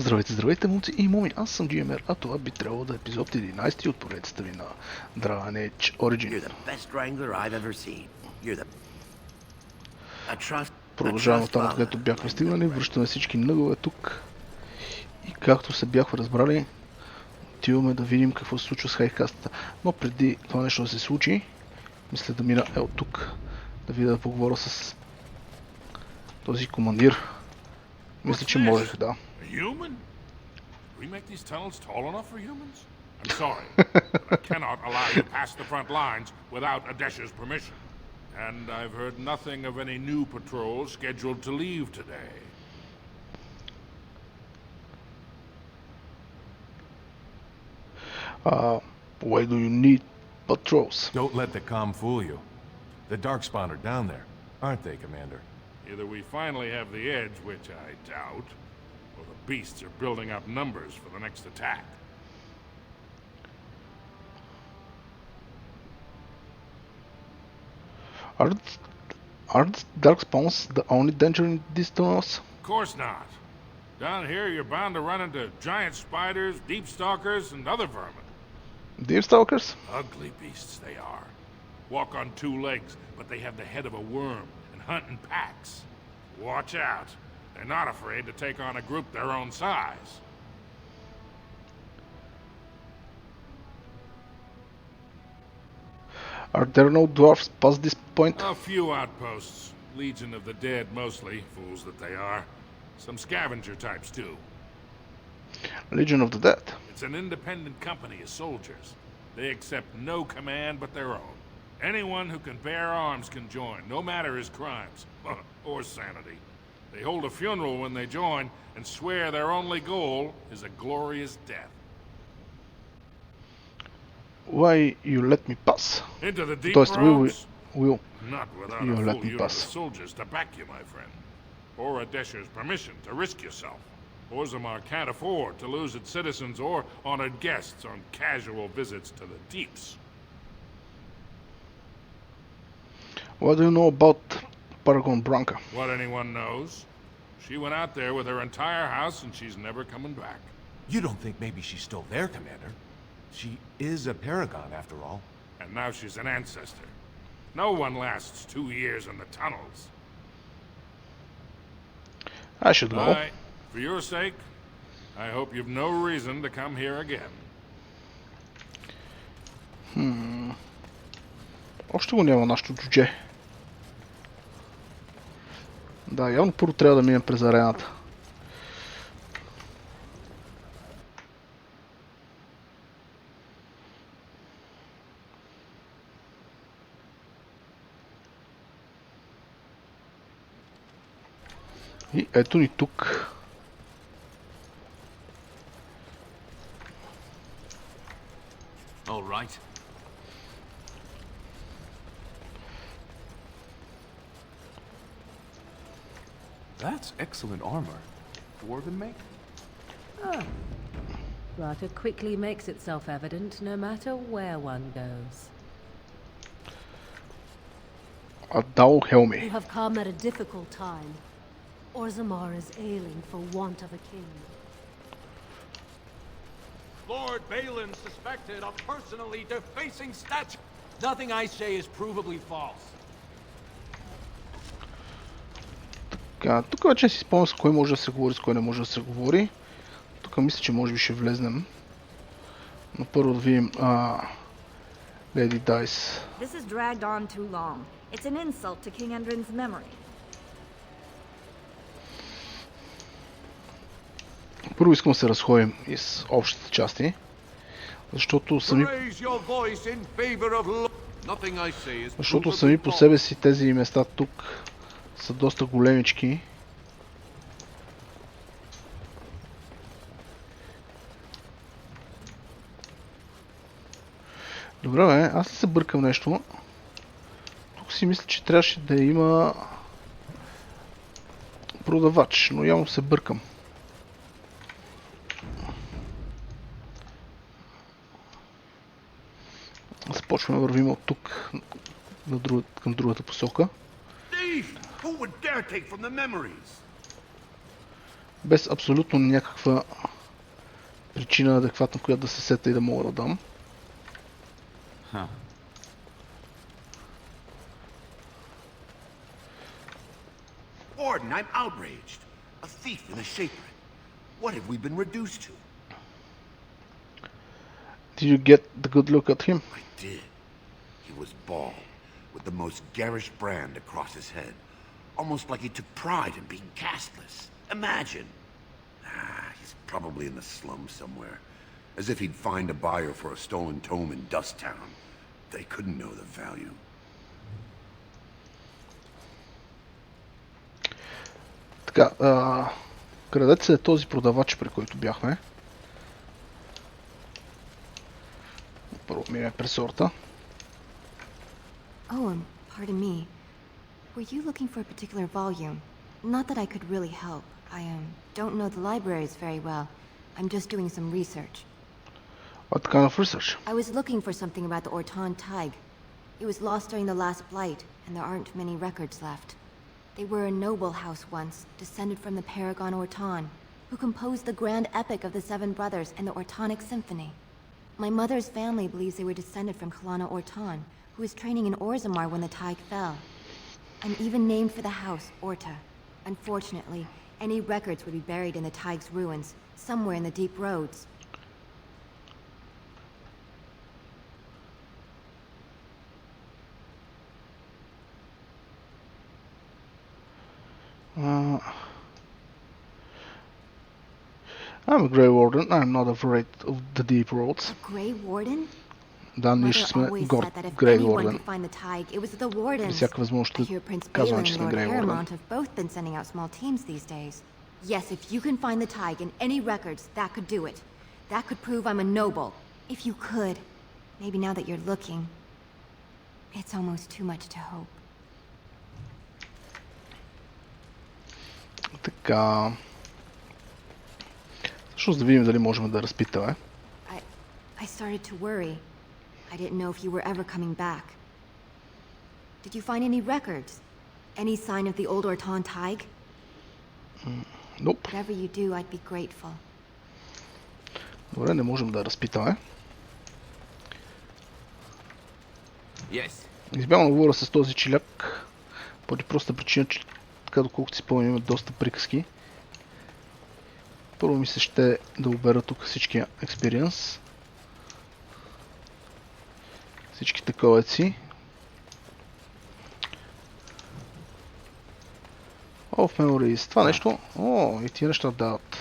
Здравейте, здравейте, момци и моми, аз съм GMR, а това би трябвало да е епизод 11 от поредицата ви на Здравейте Origin. Продължаваме там, откъдето бяхме стигнали, връщаме всички нъгове тук и както се бяхме разбрали, отиваме да видим какво се случва с хайкастата. Но преди това нещо да се случи, мисля да мина от тук, да видя да поговоря с този командир. Мисля, че можех, да. Human? We make these tunnels tall enough for humans? I'm sorry, but I cannot allow you past the front lines without Adesha's permission. And I've heard nothing of any new patrols scheduled to leave today. Why do you need patrols? Don't let the comm fool you. The Darkspawn are down there, aren't they, Commander? Either we finally have the edge, which I doubt, or the beasts are building up numbers for the next attack. Aren't Darkspawns the only danger in these tunnels? Of course not. Down here you're bound to run into giant spiders, deep stalkers, and other vermin. Deerstalkers? Ugly beasts they are. Walk on two legs, but they have the head of a worm and hunt in packs. Watch out. They're not afraid to take on a group their own size. Are there no dwarfs past this point? A few outposts. Legion of the Dead mostly, fools that they are. Some scavenger types too. Legion of the Dead. It's an independent company of soldiers. They accept no command but their own. Anyone who can bear arms can join, no matter his crimes or sanity. They hold a funeral when they join and swear their only goal is a glorious death. Why you let me pass? Into the deep Toast, roads? will Not without you a let full me unit pass? of soldiers to back you, my friend. Or Adesha's permission to risk yourself. Orzammar can't afford to lose its citizens or honored guests on casual visits to the deeps. What do you know about Paragon Branca? What anyone knows. She went out there with her entire house and she's never coming back. You don't think maybe she's still there, Commander? She is a paragon, after all. And now she's an ancestor. No one lasts 2 years in the tunnels. I should know. For your sake, I hope you've no reason to come here again. Още го няма нашото джудже. Да, явно първо трябва да минем през арената. И ето ни тук. All right. That's excellent armor. Dwarven make? But it quickly makes itself evident no matter where one goes. A thou help You me. have come at a difficult time. Orzammar is ailing for want of a king. Lord Balin suspected of personally defacing statue. Nothing I say is provably false. Така, тук вече си спомням с кой може да се говори, с кой не може да се говори. Тук мисля, че може би ще влезнем. Но първо да видим Lady Dice. This has dragged on too long. It's an insult to King Endrin's memory. Първо искам да се разходим из общите части, защото сами по себе си тези места тук са доста големички. Добре, бе, аз ли се бъркам нещо? Тук си мисля, че трябваше да има продавач, но явно се бъркам. Започваме да вървим от тук към другата посока. Без абсолютно някаква причина адекватна, която да се сета и да мога да дам. Huh. Warden, I'm outraged. A thief and a shaper. What have we been reduced to? Did you get the good look at him? I did. He was bald, with the most garish brand across his head. Almost like he took pride in being castless. Imagine. He's probably in the slums somewhere. As if he'd find a buyer for a stolen tome in Dust Town. They couldn't know the value. Така, където се е този продавач, при който бяхме. Първо мине през сорта. Oh, pardon me. Were you looking for a particular volume? Not that I could really help. I don't know the libraries very well. I'm just doing some research. What kind of research? I was looking for something about the Orton Tig. It was lost during the last blight, and there aren't many records left. They were a noble house once, descended from the Paragon Orton, who composed the grand epic of the Seven Brothers and the Ortonic Symphony. My mother's family believes they were descended from Kalana Orton, who was training in Orzammar when the Tig fell. I'm even named for the house, Orta. Unfortunately, any records would be buried in the Tig's ruins, somewhere in the deep roads. I'm a Grey Warden. I'm not afraid of the deep roads. A Grey Warden? Да, ние ще сме горд Grey Warden. При всяка възможност ще казваме, че сме Grey Warden. Yes, if you can find the Tig in any records, that could do it. That could prove I'm a noble. If you could. Maybe now that you're looking. It's almost too much to hope. Така... Всъщност да видим дали можем да разпитаме. I started to worry. I didn't know if you were ever coming back. Did you find any records? Any sign of the old Orton Tig? Nope. Whatever you do, I'd be grateful. Добре, не можем да разпитаме. Yes. Избягвам да говоря с този чиляк, поради проста причина, че така доколкото си спомням, има доста приказки. Първо ми се ще да обера тук всичкия експириенс. Всички таковеци. В Memories. Това нещо... и тия неща дават.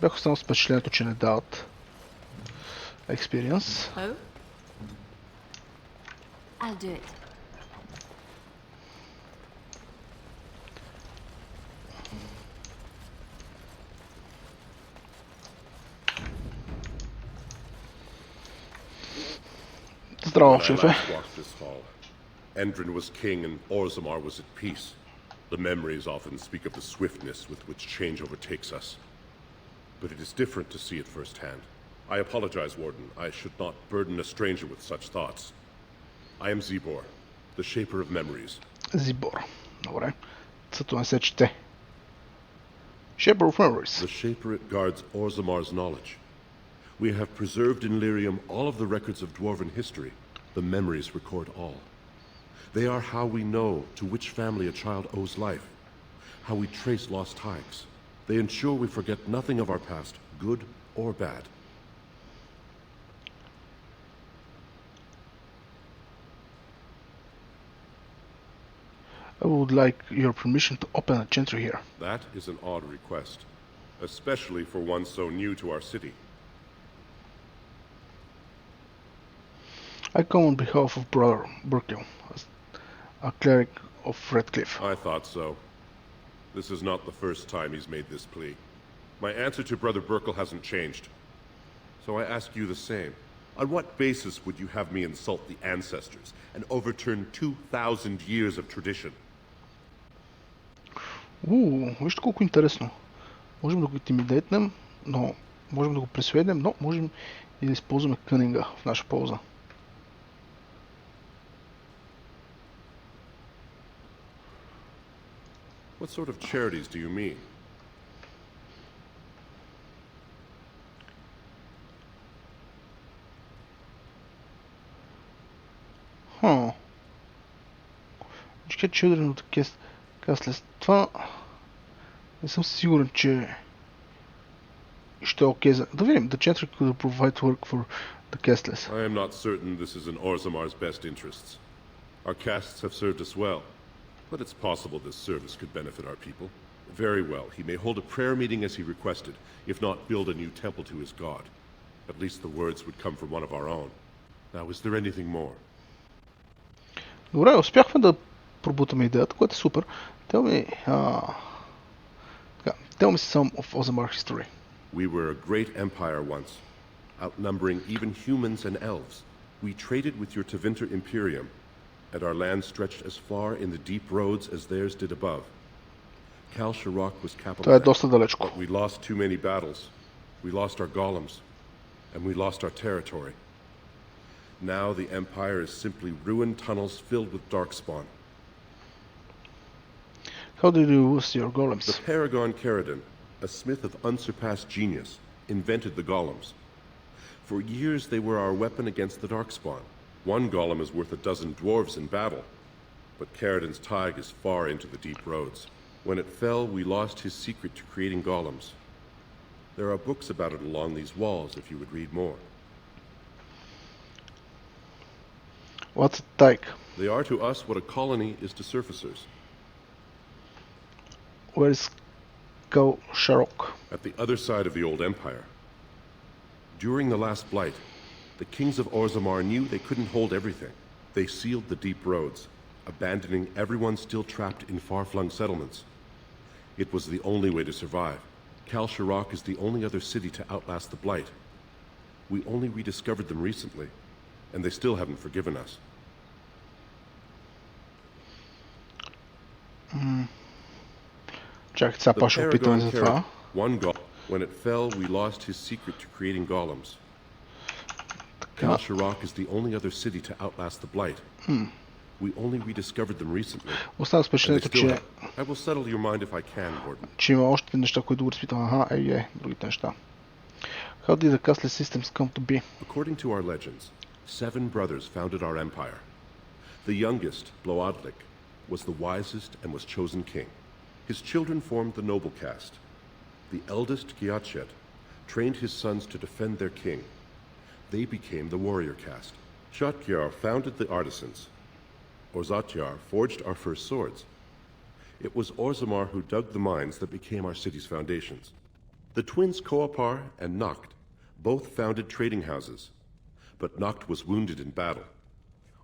Бях останал с впечатлението, че не дават experience. I'll do it. Здраво, шефе. Endrin was king and Orzammar was at peace. The memories often speak of the swiftness with which change overtakes us. But it is different to see it firsthand. I apologize, Warden. I should not burden a stranger with such thoughts. I am Zibor, the shaper of memories. Zibor. Добре. Цето не се чете. Shaper of memories. The shaper guards Orzammar's knowledge. We have preserved in Lyrium all of the records of dwarven history. The memories record all. They are how we know to which family a child owes life, how we trace lost times. They ensure we forget nothing of our past, good or bad. I would like your permission to open a chantry here. That is an odd request, especially for one so new to our city. I come on behalf of Brother Burkill, a cleric of Redcliffe. I thought so. This is not the first time he's made this plea. My answer to Brother Burkle hasn't changed. So I ask you the same. On what basis would you have me insult the ancestors and overturn 2,000 years of tradition? Вижте колко интересно. Можем да го интимидейтнем, но можем да го пресуедем, но можем и да използваме кънинга в наша полза. What sort of charities do you mean? catch children of the castless. Това не съм сигурен, че ще е окей за... Да видим. The gentry could provide work for the castless. I am not certain this is in Orzamar's best interests. Our castes have served us well, but it's possible this service could benefit our people. Very well, he may hold a prayer meeting as he requested, if not build a new temple to his god. At least the words would come from one of our own. Now, is there anything more? Добре, успяхме да пробутаме идеята, което е супер. Tell me some of Orzamar's history. We were a great empire once, outnumbering even humans and elves. We traded with your Tevinter Imperium, and our land stretched as far in the deep roads as theirs did above. Kal Sharok was capital. Това е доста далечко. But we lost too many battles. We lost our golems, and we lost our territory. Now the Empire is simply ruined tunnels filled with darkspawn. How did you lose your golems? The Paragon Caridin, a smith of unsurpassed genius, invented the golems. For years they were our weapon against the darkspawn. One golem is worth a dozen dwarves in battle, but Caridin's Tig is far into the deep roads. When it fell, we lost his secret to creating golems. There are books about it along these walls if you would read more. What's a Tig? They are to us what a colony is to surfacers. Where is Kal Sharok? At the other side of the old empire. During the last blight, the kings of Orzammar knew they couldn't hold everything. They sealed the deep roads, abandoning everyone still trapped in far-flung settlements. It was the only way to survive. Kal Sharok is the only other city to outlast the blight. We only rediscovered them recently, and they still haven't forgiven us. Чакай, сега пак ще опитаме за това. When it fell, we lost his secret to creating golems. Kal Sharok is the only other city to outlast the blight. We only rediscovered them recently. Оставам с впечатлението, че... I will settle your mind if I can, Warden. Че има още неща, които го разпитвам. Другите неща. How did the castle systems come to be? According to our legends, 7 brothers founded our empire. The youngest, Bloadlik, was the wisest and was chosen king. His children formed the noble caste. The eldest, Giachet, trained his sons to defend their king. They became the warrior caste. Shatkyar founded the artisans. Orzatyar forged our first swords. It was Orzammar who dug the mines that became our city's foundations. The twins Koapar and Noct both founded trading houses, but Noct was wounded in battle.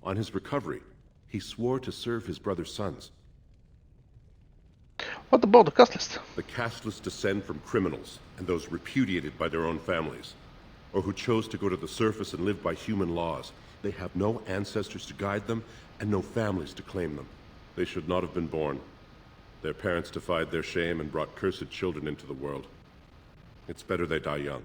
On his recovery, he swore to serve his brother's sons. What about the casteless? The casteless descend from criminals and those repudiated by their own families, or who chose to go to the surface and live by human laws. They have no ancestors to guide them and no families to claim them. They should not have been born. Their parents defied their shame and brought cursed children into the world. It's better they die young.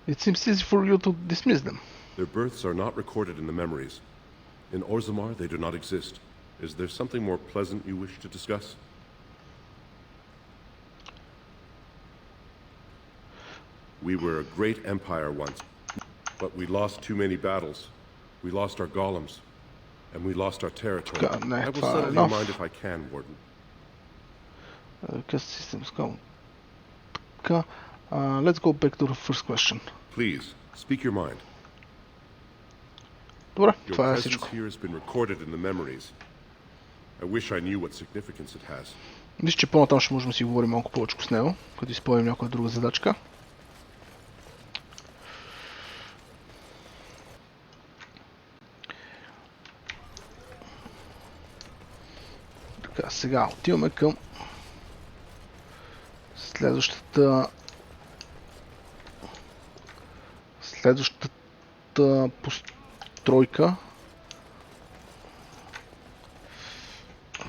It seems easy for you to dismiss them. Their births are not recorded in the memories. In Orzammar, they do not exist. Is there something more pleasant you wish to discuss? We were a great empire once, but we lost too many battles. We lost our golems, and we lost our territory. I will settle your mind if I can, Warden. Systems come. Let's go back to the first question. Please, speak your mind. Добре, Your това е presence всичко. here has been recorded in the memories. I wish I knew what significance it has. Мисля, че по-натам ще можем да си говорим малко повече с него, като изпълним някоя друга задачка. Така, сега отиваме към следващата постройка.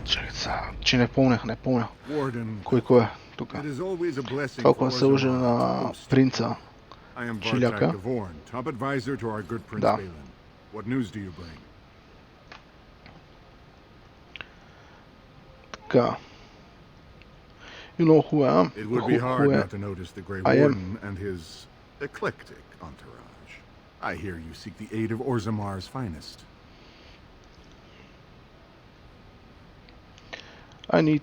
Чакай сега, че не помня. Кой е тук? Това, ако не се лъжа на принца Челяка. Да. Така. You know who I am? It would be hard not to notice the Grey I am. Warden and his eclectic entourage. I hear you seek the aid of Orzamar's finest. I need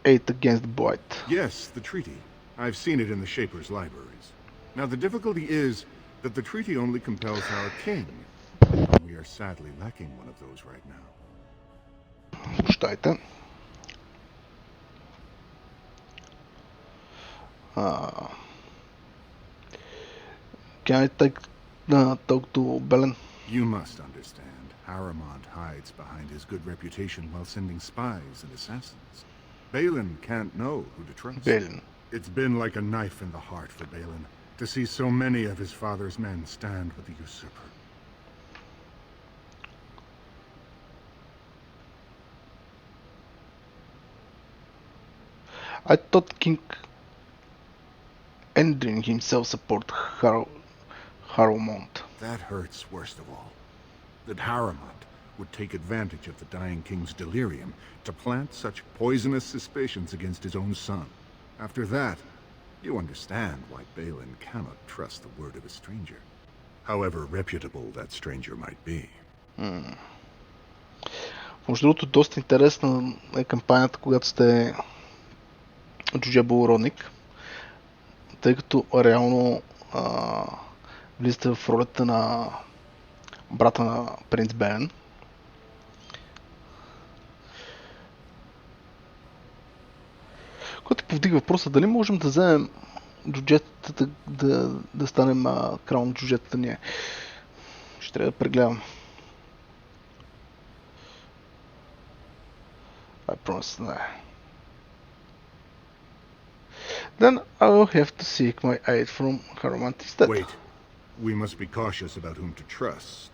aid against the blight. Yes, the treaty. I've seen it in the Shaper's libraries. Now the difficulty is that the treaty only compels our king. We are sadly lacking one of those right now. Прощайте. Can I talk to Belen? You must understand, Haramond hides behind his good reputation while sending spies and assassins. Balin can't know who to trust. Belen. It's been like a knife in the heart for Balin to see so many of his father's men stand with the usurper. I thought King Endrin himself support Haramond. That hurts worst of all. That Haramond would take advantage of the dying king's delirium to plant such poisonous suspicions against his own son. After that, you understand why Balin cannot trust the word of a stranger, however reputable that stranger might be. Между другото, доста интересна е кампанията, когато сте чуждия благородник, тъй като реално влизате в ролята на брата на принц Белен. Който повдига въпроса, дали можем да вземем джуджетата, да станем крал на джуджетата ние. Ще трябва да прегледам. I promise, no. Then I will have to seek my aid from Haramond instead. Wait. We must be cautious about whom to trust.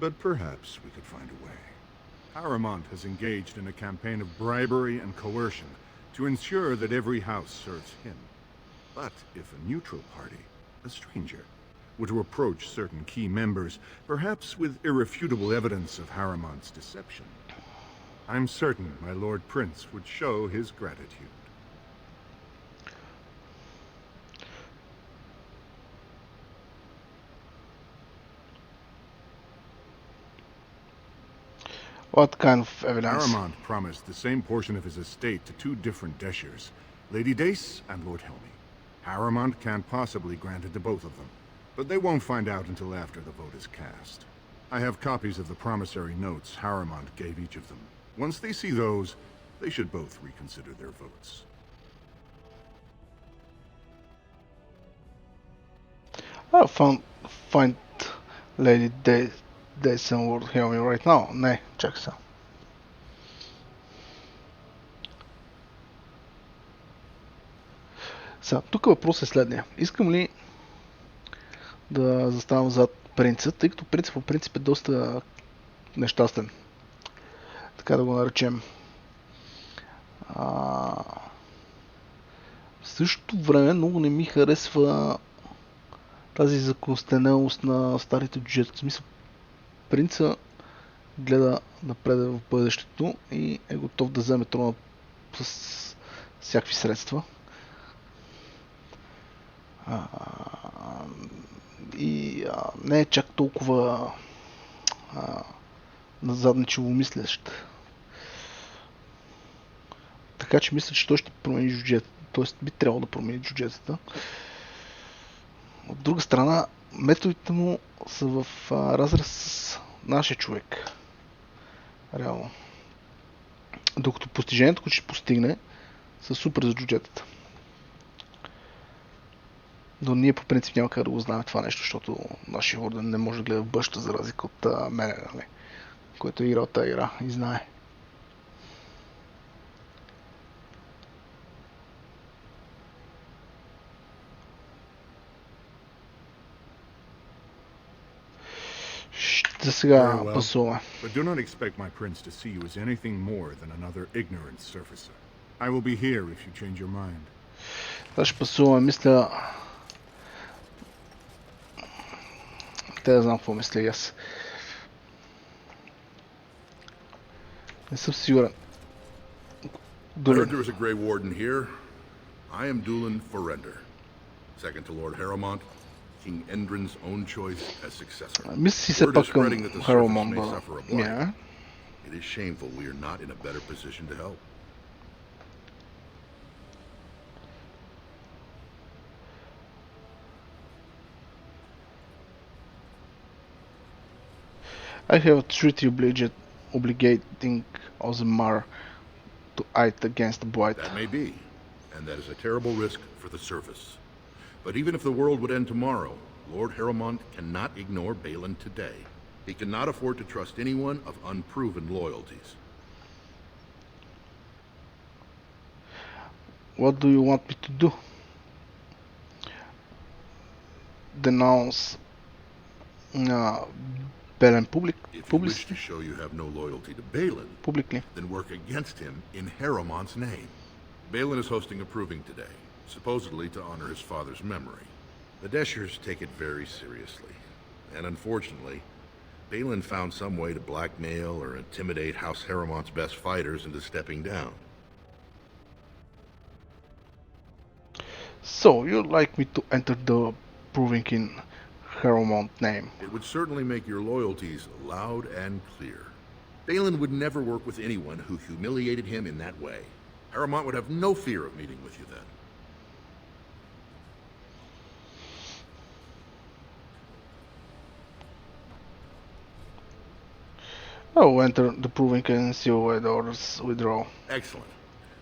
But perhaps we could find a way. Haramond has engaged in a campaign of bribery and coercion to ensure that every house serves him. But if a neutral party, a stranger, were to approach certain key members, perhaps with irrefutable evidence of Haramond's deception, I'm certain my Lord Prince would show his gratitude. What kind of evidence? Haramond promised the same portion of his estate to two different Deshers, Lady Dace and Lord Helmy. Haramond can't possibly grant it to both of them, but they won't find out until after the vote is cast. I have copies of the promissory notes Haramond gave each of them. Once they see those, they should both reconsider their votes. I'll find Lady Dace and Lord Helmy right now. Не, чакай сега. Сега, тук въпрос е следния. Искам ли да заставам зад принца, тъй като принцът по принцип е доста нещастен. Така да го наречем. В същото време много не ми харесва тази закостенелост на старите джуджета. В смисъл, принца гледа напред в бъдещето и е готов да вземе трона с всякакви средства. Не е чак толкова назадничево мислещ. Така че мисля, че той ще промени джуджета. Тоест би трябвало да промени джуджетата. От друга страна, методите му са в разрез с нашия човек. Реално. Докато постижението, което ще постигне, са супер за джуджетата. Но ние по принцип няма как да го знаем това нещо, защото нашия лорд не може да гледа в бъща за разлика от мене, нали? Който е играл тази игра и знае. За сега пасуваме. But do not expect my prince to see you as anything more than another ignorant surfacer. I will be here if you change your mind. Това ще пасуваме, мисля... Те да знам какво мисля и аз. Не съм сигурен. I heard there was a Grey Warden here. I am Dulin Forrender, second to Lord Haramond. King Endrin's own choice as successor. Мисля си все пак към Харомон да мина. It is shameful we are not in a better position to help. I have a treaty obligating Ozmar to act against the Blight. That may be, and that is a terrible risk for the surface. But even if the world would end tomorrow, Lord Harrowmont cannot ignore Balin today. He cannot afford to trust anyone of unproven loyalties. What do you want me to do? Denounce Balin If you wish to show you have no loyalty to Balin, publicly, then work against him in Harrowmont's name. Balin is hosting a proving today, supposedly to honor his father's memory. The Deshers take it very seriously, and unfortunately, Balin found some way to blackmail or intimidate House Harrowmont's best fighters into stepping down. So, you'd like me to enter the proving in Harrowmont name? It would certainly make your loyalties loud and clear. Balin would never work with anyone who humiliated him in that way. Harrowmont would have no fear of meeting with you then. I will enter the proving and see where the orders withdraw. Excellent.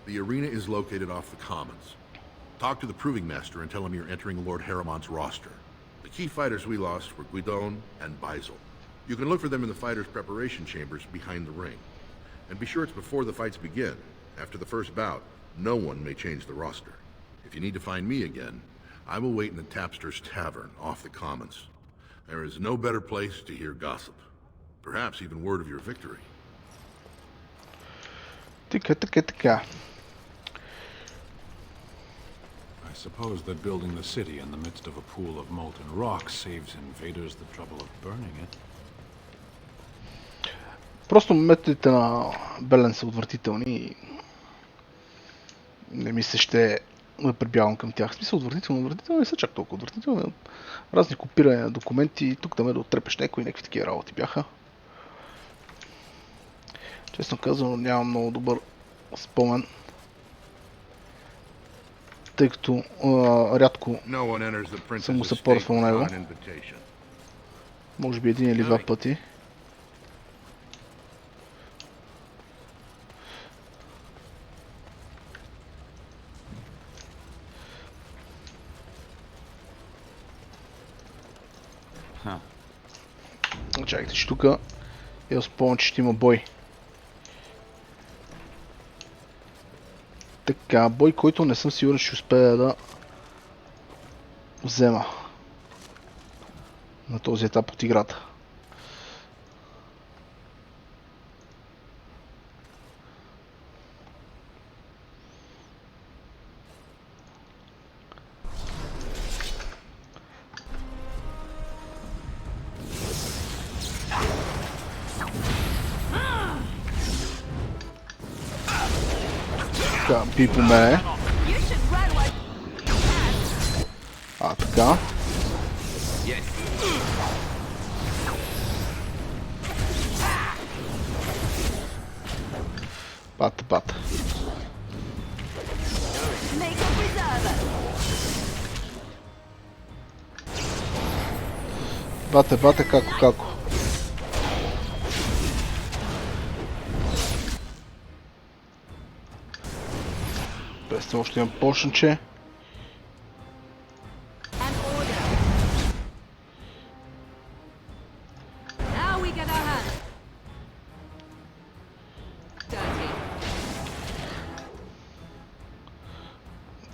The arena is located off the Commons. Talk to the Proving Master and tell him you're entering Lord Harrowmont's roster. The key fighters we lost were Guidon and Beisel. You can look for them in the fighters' preparation chambers behind the ring. And be sure it's before the fights begin. After the first bout, no one may change the roster. If you need to find me again, I will wait in the Tapster's Tavern off the Commons. There is no better place to hear gossip. Perhaps even word of your victory. Така. I suppose that building the city in the midst of a pool of molten rock saves invaders the trouble of burning it. Просто методите на Белен са отвратителни и не ми се ще да прибягвам към тях. В смисъл отвратителни не са чак толкова отвратителни. Разни копирания на документи, тук да ме да оттрепеш някакви такива работи бяха. Честно казано, нямам много добър спомен, тъй като рядко съм го съпорствал него. Може би един или два пъти. Чакайте, че тук я спомням, че ще има бой. Така, бой, който не съм сигурен, ще успея да взема на този етап от играта. Така, би по мене. Така. Бата. Бата, како. Представя, още имам почниче.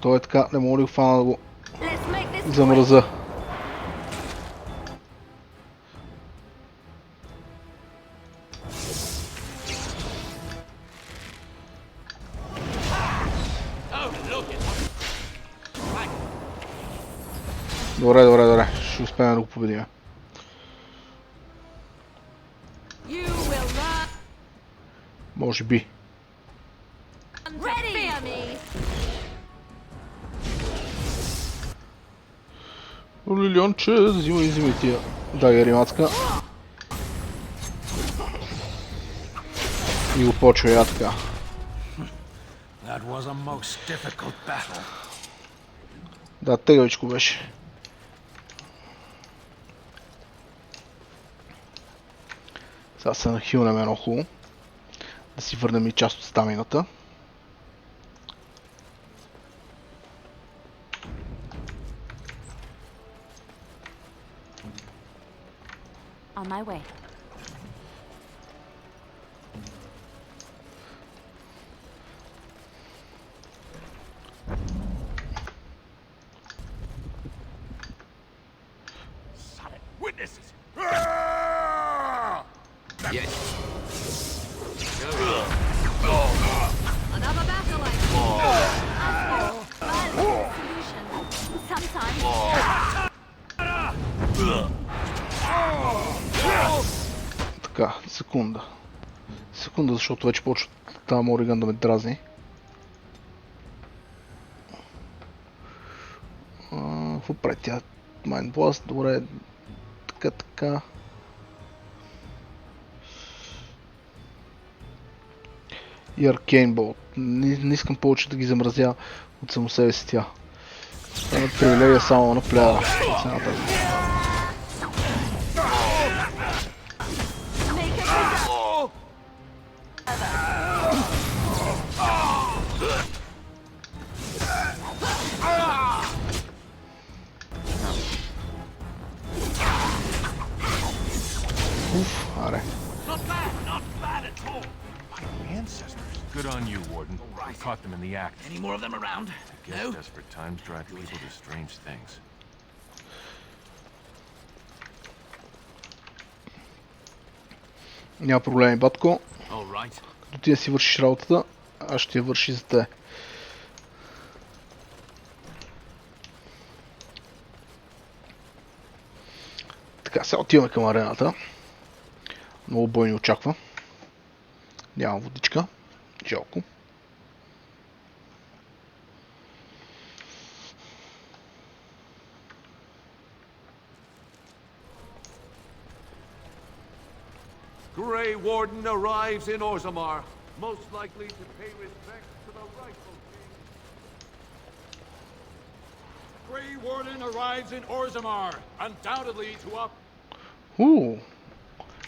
Той е така, не мога ли го фана да го замръза. Добре, ще успеем да го победим. Може би. Лилионче, взимай тия дагери, мацка. И го почва я така. Да, тегавичко беше. Сега се нахилнем едно хубаво. Да си върнем и част от стамината. On my way. Witnesses! Yes. Another battle like solution. Sometimes. Така, секунда. Секунда, защото вече почва тази Мориган да ме дразни. Какво прави тя? Mind Blast, добре. Така. И Arcane Bolt. Не искам повече да ги замразя от само себе си тя. Това е привилегия само на плеяра. Уф, аре. Good on you, Warden. We caught them in the act. Any more of them around? I guess desperate times drive people to strange things. Няма проблеми, батко. Като ти да си вършиш работата, аз ще я върши за те. Така, сега отиваме към арената. Много бой ни очаква. Нямам водичка. Жалко. Grey Warden arrives in Orzammar, most likely to pay respects to the rightful king. Grey Warden arrives in Orzammar, undoubtedly to up...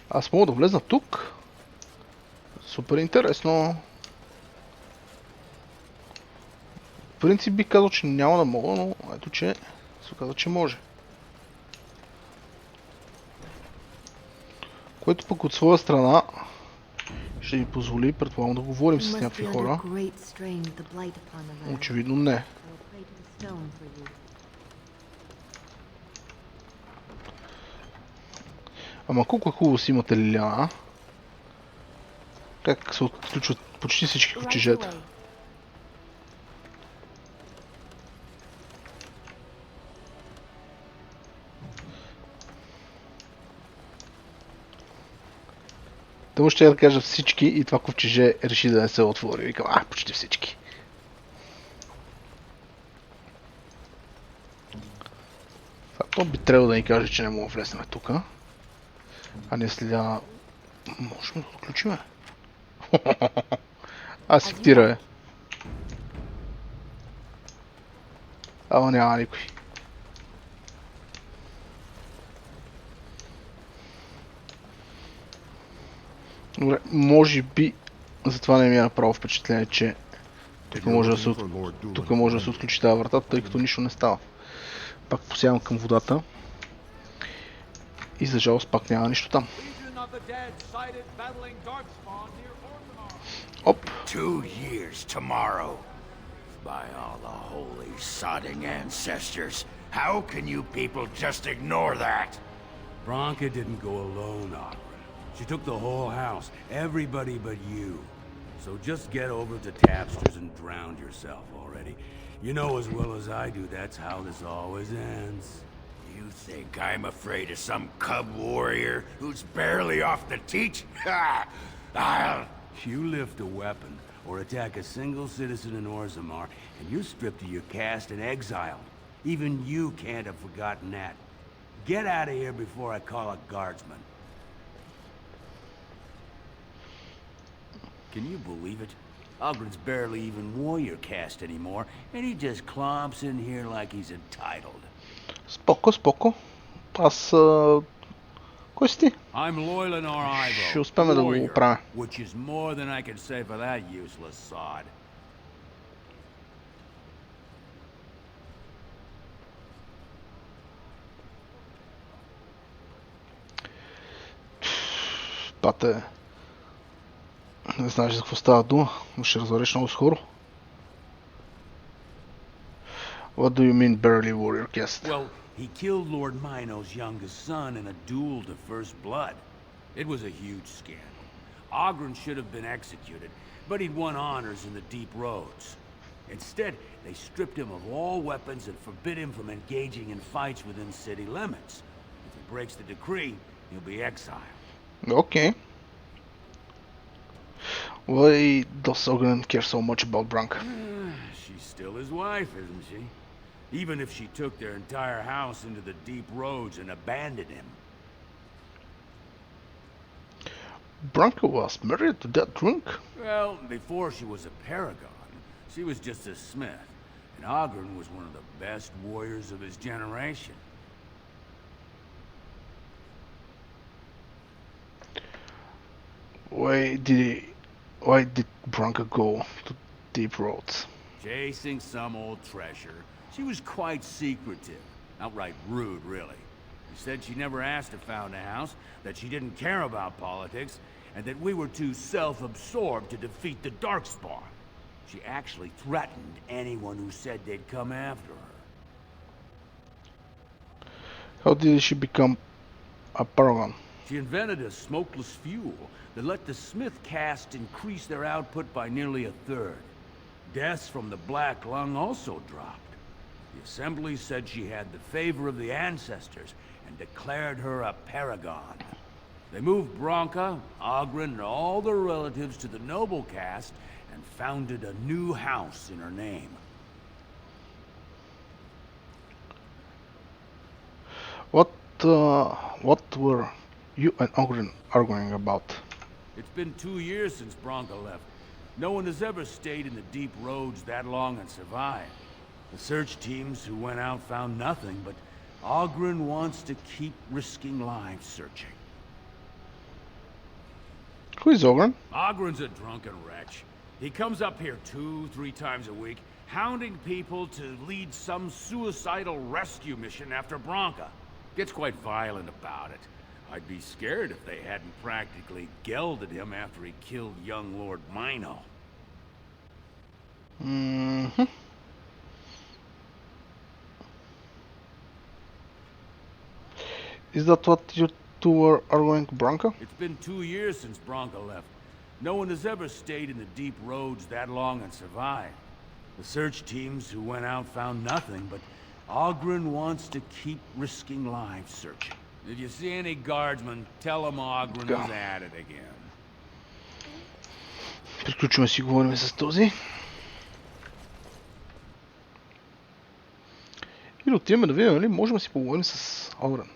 Аз мога да влезна тук. Супер интересно. В принцип бих казал, че няма да мога, но ето че се казва, че може. Което пък от своя страна ще ни позволи, предполагам, да говорим с някакви хора. Очевидно не. Ама колко е хубаво си имате Лиляна. Как се отключват почти всички кочежета. Тому ще да кажа всички и това ковчеже реши да не се отвори. Викам, почти всички. То би трябвало да ни каже, че не мога да влезнем тук. А не следя... Можем да отключим. Аз си птира, Ама няма никой. Добре, може би затова не ми е направо впечатление, че тук може да се отключи тази врата, тъй като нищо не става. Пак посявам към водата. И за жалост пак няма нищо там. Оп! 2 years tomorrow. By all the holy sodding ancestors, how can you people just ignore that? Bronca didn't go alone, Opera. She took the whole house, everybody but you. So just get over to Tapster's and drown yourself already. You know as well as I do, that's how this always ends. You think I'm afraid of some cub warrior who's barely off the teach? Ha! I'll... You lift a weapon or attack a single citizen in Orzammar, and you're stripped of your caste and exiled. Even you can't have forgotten that. Get out of here before I call a guardsman. Can you believe it? Ogren's barely even warrior caste anymore, and he just clomps in here like he's entitled. Споко, споко. Аз... Кой си ти? I'm Loylanar Ivo, Ще успеем да го warrior, оправя. which is more than I can say for that useless sod. Пате... Не знаеш за какво става дума, но ще разбереш много скоро. What do you mean barely warrior caste? Well, he killed Lord Mino's youngest son in a duel to first blood. It was a huge scandal. Ogren should have been executed, but he'd won honors in the deep roads. Instead, they stripped him of all weapons and forbid him from engaging in fights within city limits. If he breaks the decree, he'll be exiled. Okay. Why does Ogren care so much about Branka? She's still his wife, isn't she? Even if she took their entire house into the deep roads and abandoned him. Branka was married to that drunk? Well, before she was a paragon, she was just a smith. And Ogren was one of the best warriors of his generation. Why did Branka go to deep roads? Chasing some old treasure. She was quite secretive. Outright rude, really. She said she never asked to found a house, that she didn't care about politics, and that we were too self-absorbed to defeat the Darkspawn. She actually threatened anyone who said they'd come after her. How did she become a paragon? She invented a smokeless fuel that let the smith caste increase their output by nearly a third. Deaths from the black lung also dropped. The assembly said she had the favor of the ancestors and declared her a paragon. They moved Branka, Ogren, and all their relatives to the noble caste and founded a new house in her name. What were you and Ogren arguing about? It's been 2 years since Branka left. No one has ever stayed in the deep roads that long and survived. The search teams who went out found nothing, but Ogren wants to keep risking lives searching. Who is Ogren? Ogren's a drunken wretch. He comes up here 2-3 times a week, hounding people to lead some suicidal rescue mission after Branka. Gets quite violent about it. I'd be scared if they hadn't practically gelded him after he killed young Lord Mino. Mm-hmm. Is that what you two were arguing, Branka? It's been 2 years since Branka left. No one has ever stayed in the deep roads that long and survived. The search teams who went out found nothing, but Ogren wants to keep risking lives searching. If you see any guardsmen, tell them Ogren was at it again. Приключваме си говорим с този. И да отиваме да видим, нали, можем да си поговорим с Огрен.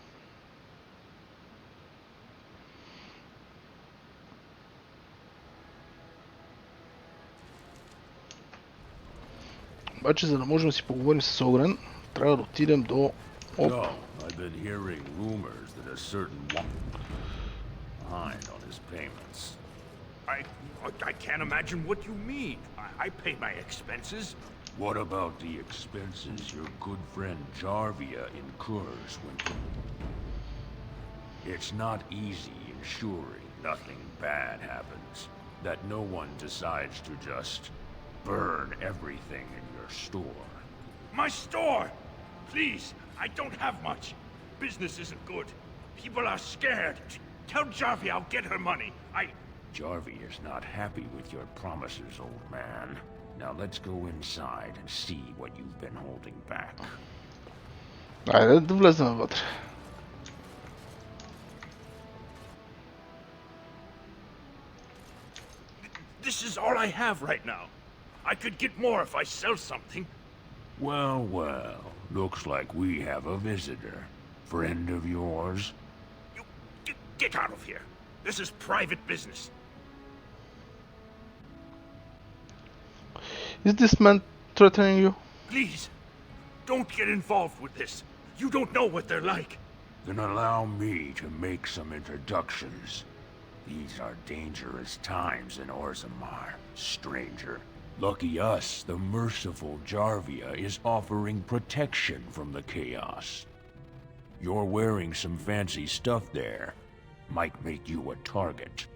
Обаче, за да можем да си поговорим с Огрен, трябва да отидем до... No, I've been hearing rumors that a certain behind on his payments. I can't imagine what you mean. I pay my expenses. What about the expenses your good friend Jarvia incurs when... It's not easy ensuring nothing bad happens, that no one decides to just burn everything in your store. My store! Please, I don't have much. Business isn't good. People are scared. Tell Jarvia I'll get her money. Jarvia is not happy with your promises, old man. Now let's go inside and see what you've been holding back. Айде да влезем вътре. This is all I have right now. I could get more if I sell something. Well, well. Looks like we have a visitor. Friend of yours? Get out of here. This is private business. Is this man threatening you? Please, don't get involved with this. You don't know what they're like. Then allow me to make some introductions. These are dangerous times in Orzammar, stranger. Lucky us, the merciful Jarvia is offering protection from the chaos. You're wearing some fancy stuff there. Might make you a target.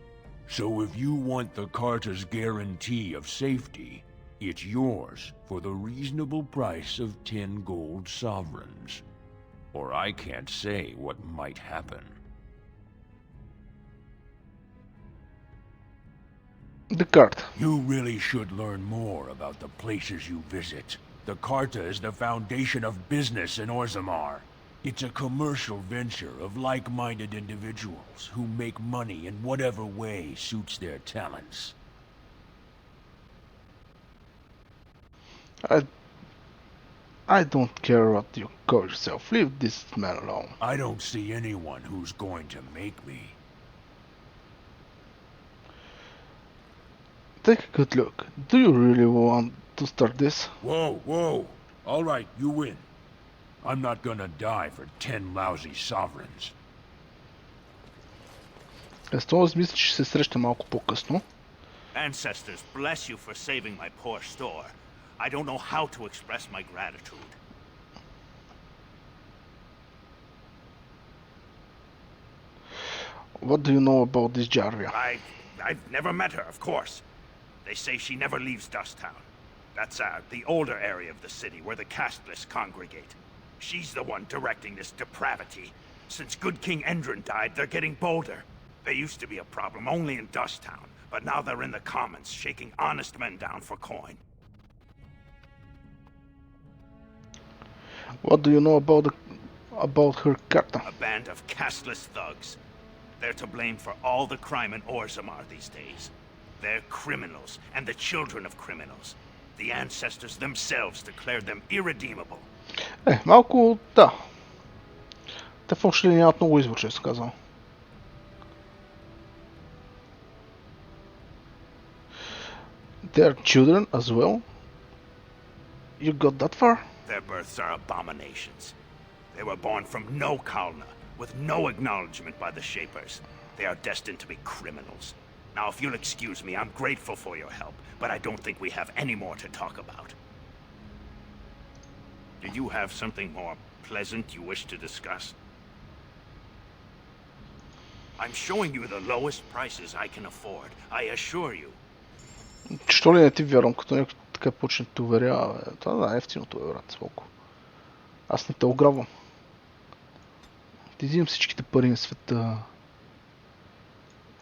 So if you want the Carta's guarantee of safety, it's yours for the reasonable price of 10 gold sovereigns. Or I can't say what might happen. The card. You really should learn more about the places you visit. The Carta is the foundation of business in Orzammar. It's a commercial venture of like-minded individuals who make money in whatever way suits their talents. I don't care what you call yourself. Leave this man alone. I don't see anyone who's going to make me. Take a good look. Do you really want to start this? Whoa, whoa. All right, you win. I'm not gonna die for 10 lousy sovereigns. Естествено, мисля, че се среща малко по-късно. Ancestors bless you for saving my poor store. I don't know how to express my gratitude. What do you know about this Jarvia? I've never met her, of course. They say she never leaves Dusttown. That's the older area of the city where the casteless congregate. She's the one directing this depravity. Since good King Endrin died, they're getting bolder. They used to be a problem only in Dusttown, but now they're in the commons, shaking honest men down for coin. What do you know about her Carta? A band of casteless thugs. They're to blame for all the crime in Orzammar these days. They're criminals, and the children of criminals. The ancestors themselves declared them irredeemable. Малко, да. Те в общи линии нямат много избор, често казвам. They are children as well? You got that far? Their births are abominations. They were born from no Kalna, with no acknowledgement by the Shapers. They are destined to be criminals. Now, if you'll excuse me, I'm grateful for your help, but I don't think we have any more to talk about. Did you have something more pleasant you wish to discuss? I'm showing you the lowest prices I can afford, I assure you. Що ли не ти вярвам, като някой така почне да те уверява? Това да, ефтиното е, брат, смолко. Аз не те ограбвам. Ти взимам всичките пари на света.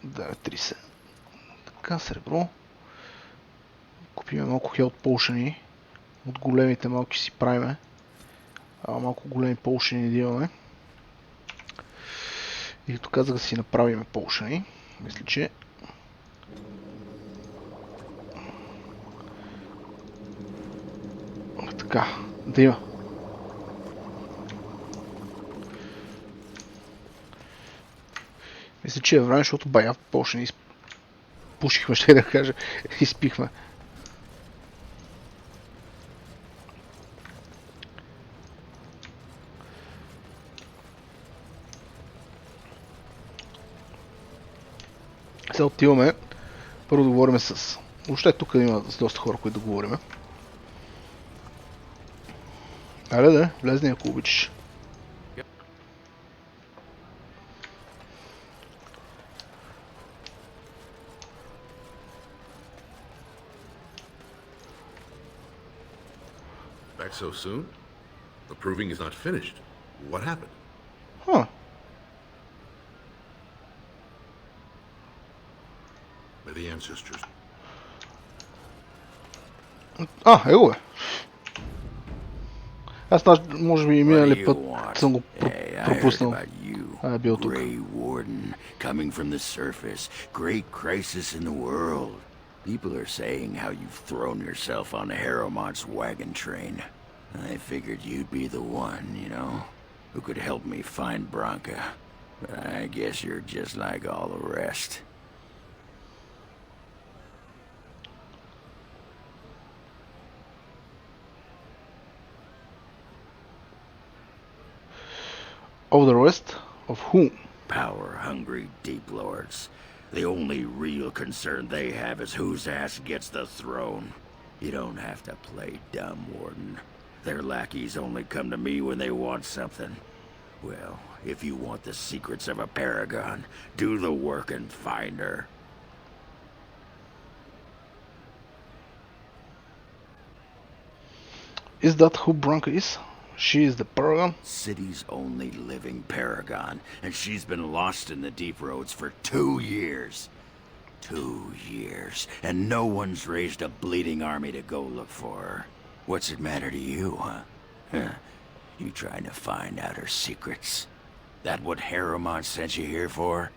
9.30. Така, сребро. Купиме малко хелт полшени. От големите малки си правиме. Малко големи полшени да имаме. И тук казах да си направиме полшени. Мисля, че така, да има. Мисля, че е време, защото бая почне изпушихме, ще да кажа, изпихме. Сега отиваме, първо да говорим с... Въобще тук има доста хора, които да говорим. Аре да, влезни ако обичаш. Back so soon? The proving is not finished. What happened? Huh. By the ancestors. Его е. Аз може би и минали път съм го пропуснал. Бил тук. Warden, coming from the surface. Great crisis in the world. People are saying how you've thrown yourself on Harrowmont's wagon train. I figured you'd be the one, you know, who could help me find Branka. But I guess you're just like all the rest. All the rest of whom? Power-hungry deep lords. The only real concern they have is whose ass gets the throne. You don't have to play dumb, Warden. Their lackeys only come to me when they want something. Well, if you want the secrets of a paragon, do the work and find her. Is that who Branka is? She is the paragon? City's only living paragon, and she's been lost in the deep roads for 2 years. 2 years, and no one's raised a bleeding army to go look for her. What's it matter to you, huh? You trying to find out her secrets? That what Harriman sent you here for?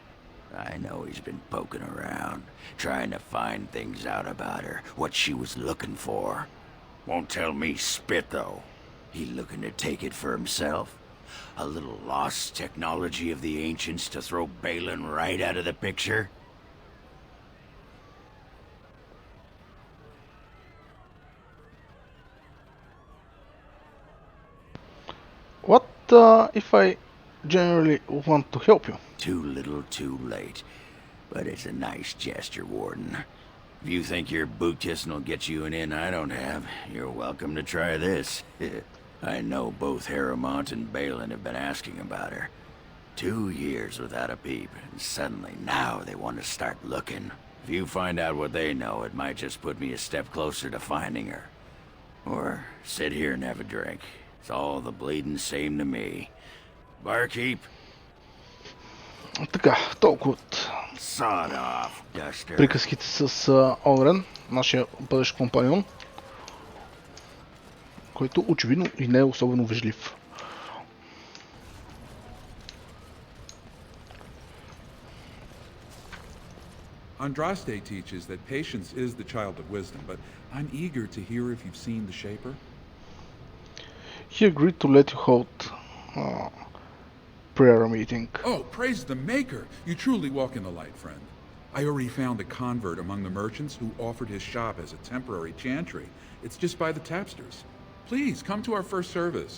I know he's been poking around, trying to find things out about her, what she was looking for. Won't tell me spit, though. He looking to take it for himself? A little lost technology of the ancients to throw Balin right out of the picture? What if I generally want to help you? Too little, too late. But it's a nice gesture, Warden. If you think your boot kissing will get you an in I don't have, you're welcome to try this. I know both Harriman and Balin have been asking about her. 2 years without a peep, and suddenly now they want to start looking. If you find out what they know, it might just put me a step closer to finding her. Or sit here and have a drink. It's all the bleeding same to me. Barkeep? Така, толкова от Sod off, Duster. приказките с Огрен, нашия бъдещ компаньон, който очевидно и не е особено вежлив. Andraste teaches that patience is the child of wisdom, but I'm eager to hear if you've seen the Shaper. He agreed to let you hold prayer meeting. Oh, praise the Maker! You truly walk in the light, friend. I already found a convert among the merchants who offered his shop as a temporary chantry. It's just by the tapsters. Please, come to our first service.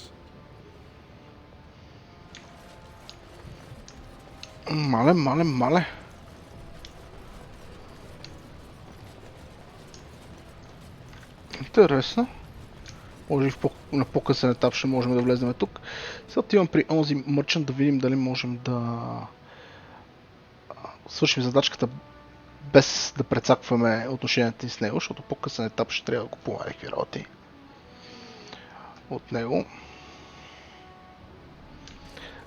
Мале. Интересно. Може и на по-късен етап ще можем да влезем тук. Сега отивам при онзи мърчант да видим дали можем да свършим задачката без да прецакваме отношенията с него, защото по-късен етап ще трябва да купуваме някакви работи от него.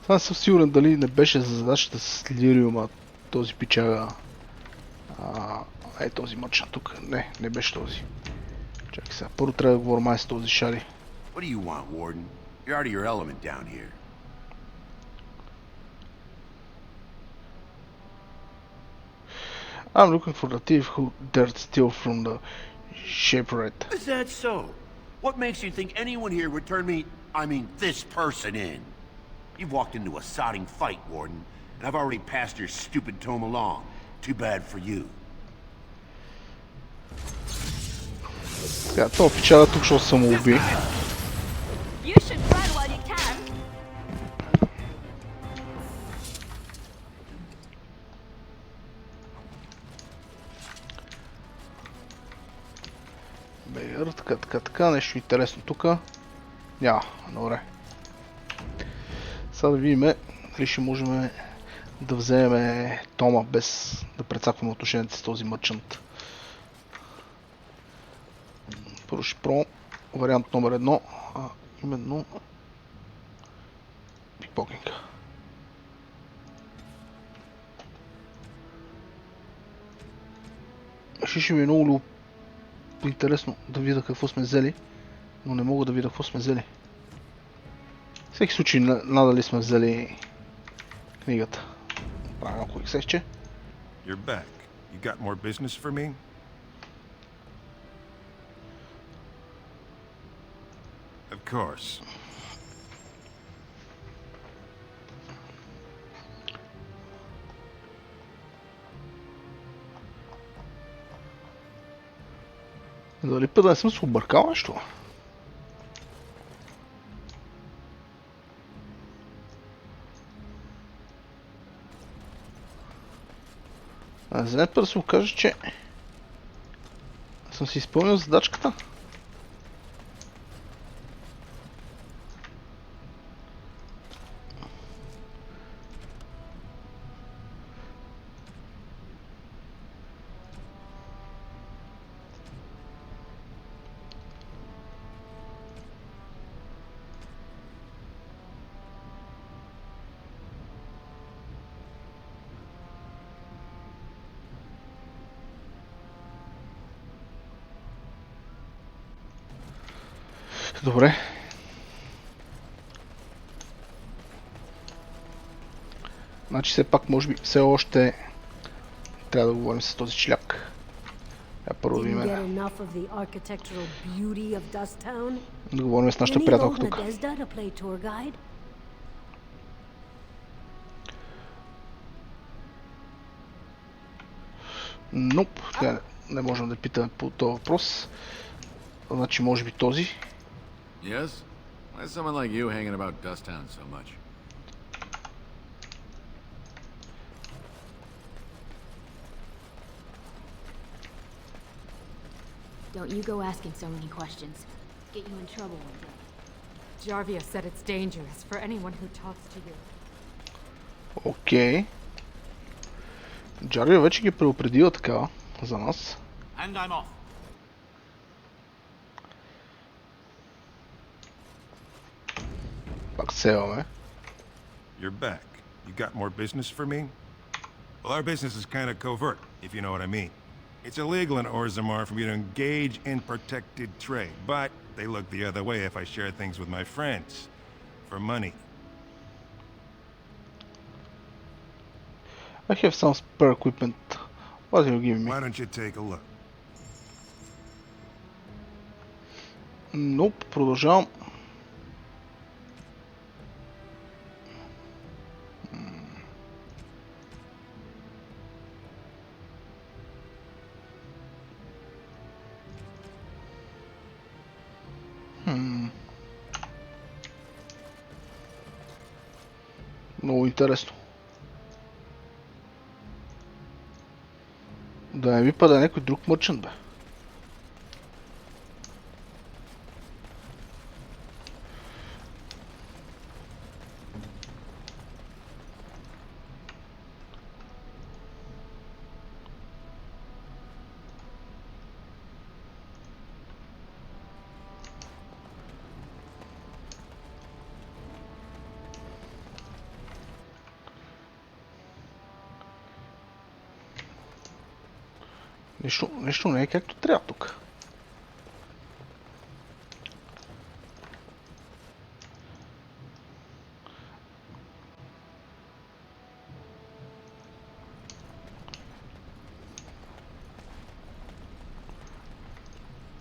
Сега не съм сигурен дали не беше за задачата с лириума този пичага. Този мърчант тук. Не беше този. Чакай сега, първо трябва да говоря май с този шари. What do you want, Warden? You're out of your element down here. I'm looking for the thief who dared steal from the shipwreck. Is that so? What makes you think anyone here would turn this person in? You've walked into a sodding fight, Warden, and I've already passed your stupid tome along. Too bad for you. Сега, това печага тук, защото самоуби. Бегър, така, нещо интересно тук. Няма, добре. Сега да видим дали ще можем да вземем Тома без да прецакваме отношенията с този мърчант. Първо ще пробвам вариант номер 1, именно пикпокинг. Ще ми е много интересно да видя какво сме взели, но не мога да видя какво сме взели. В всеки случай надали сме взели книгата. Правя малко ексесче. You're back. You got more business for me? I've course. Дали път да не съм се объркал нещо? За нет път да се окаже, че съм си изпълнил задачката. Добре. Значи все пак, може би, все още трябва да говорим с този чляк. Първо да видим. Да говорим с нашата приятелка тук. Ноп, не можем да питаме по този въпрос. Значи може би този. Yes? Why is someone like you hanging about Dusttown so much? Don't you go asking so many questions. Get you in trouble one day. Jarvia said it's dangerous for anyone who talks to you. Окей. Джарвия вече ги предупредила така за нас. And I'm off. Пак севаме. You're back. You got more business for me? Well, our business is kind of covert, if you know what I mean. It's illegal in Orzammar for me to engage in protected trade, but they look the other way if I share things with my friends. For money. I have some spare equipment. What do you give me? Why don't you take a look? Nope, продължавам. Много интересно. Да не ви пада някой друг мърчант, бе. Нещо не е както трябва тук.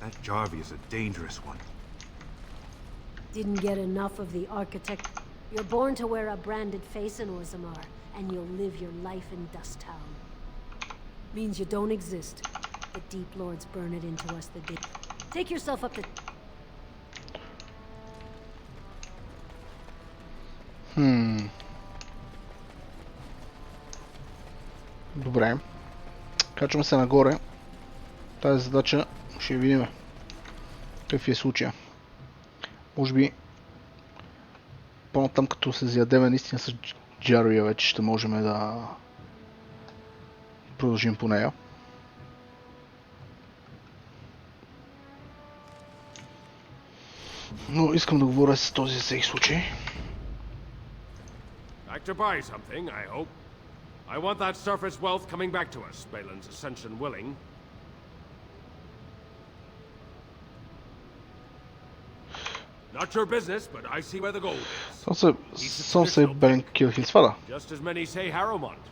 That Jarvia is a dangerous one. Didn't get enough of the architect. You're born to wear a branded face in Orzammar, and you'll live your life in Dust Town. Means you don't exist. The Deep Lords burn it into us the day. Take yourself up to... Добре. Качвам се нагоре. Тази задача ще видим какъв е случая. Може би по-натам като се зядеме наистина с Джарвия вече ще можем да продължим по нея. Но искам да говоря с този за всеки случай. Back to buy something, I hope. I want that surface wealth coming back to us, Balin's ascension willing. Not your business, but I see where the gold is. Some say Balin killed his father. Just as many say Harrowmont.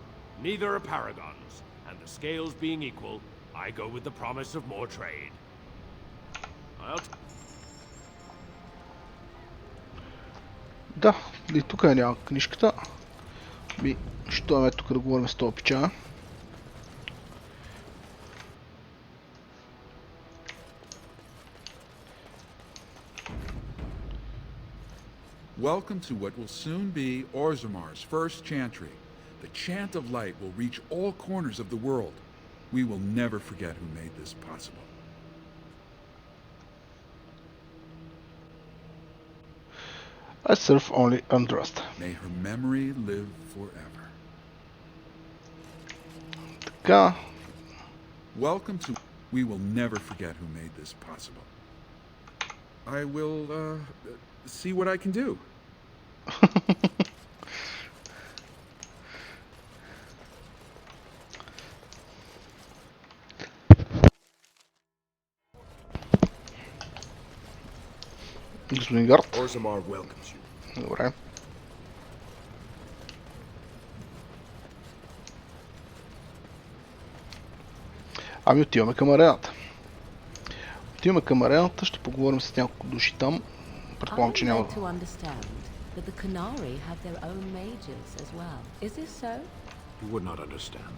Neither are paragons. And the scales being equal, I go with the promise of more trade. Да, и тук е няма книжката. Що е тук да говорим с този пича? Welcome to what will soon be Orzamar's first chantry. The chant of light will reach all corners of the world. We will never forget who made this possible. I serve only undressed. May her memory live forever. Така. Welcome to... We will never forget who made this possible. I will, see what I can do. Господин Гард. Orzammar welcomes you. Добре. Ами отиваме към арената. Отиваме към арената, ще поговорим с няколко души там. Предполагам, че няма... But the Canary have their own mages as well. Is this so? You would not understand.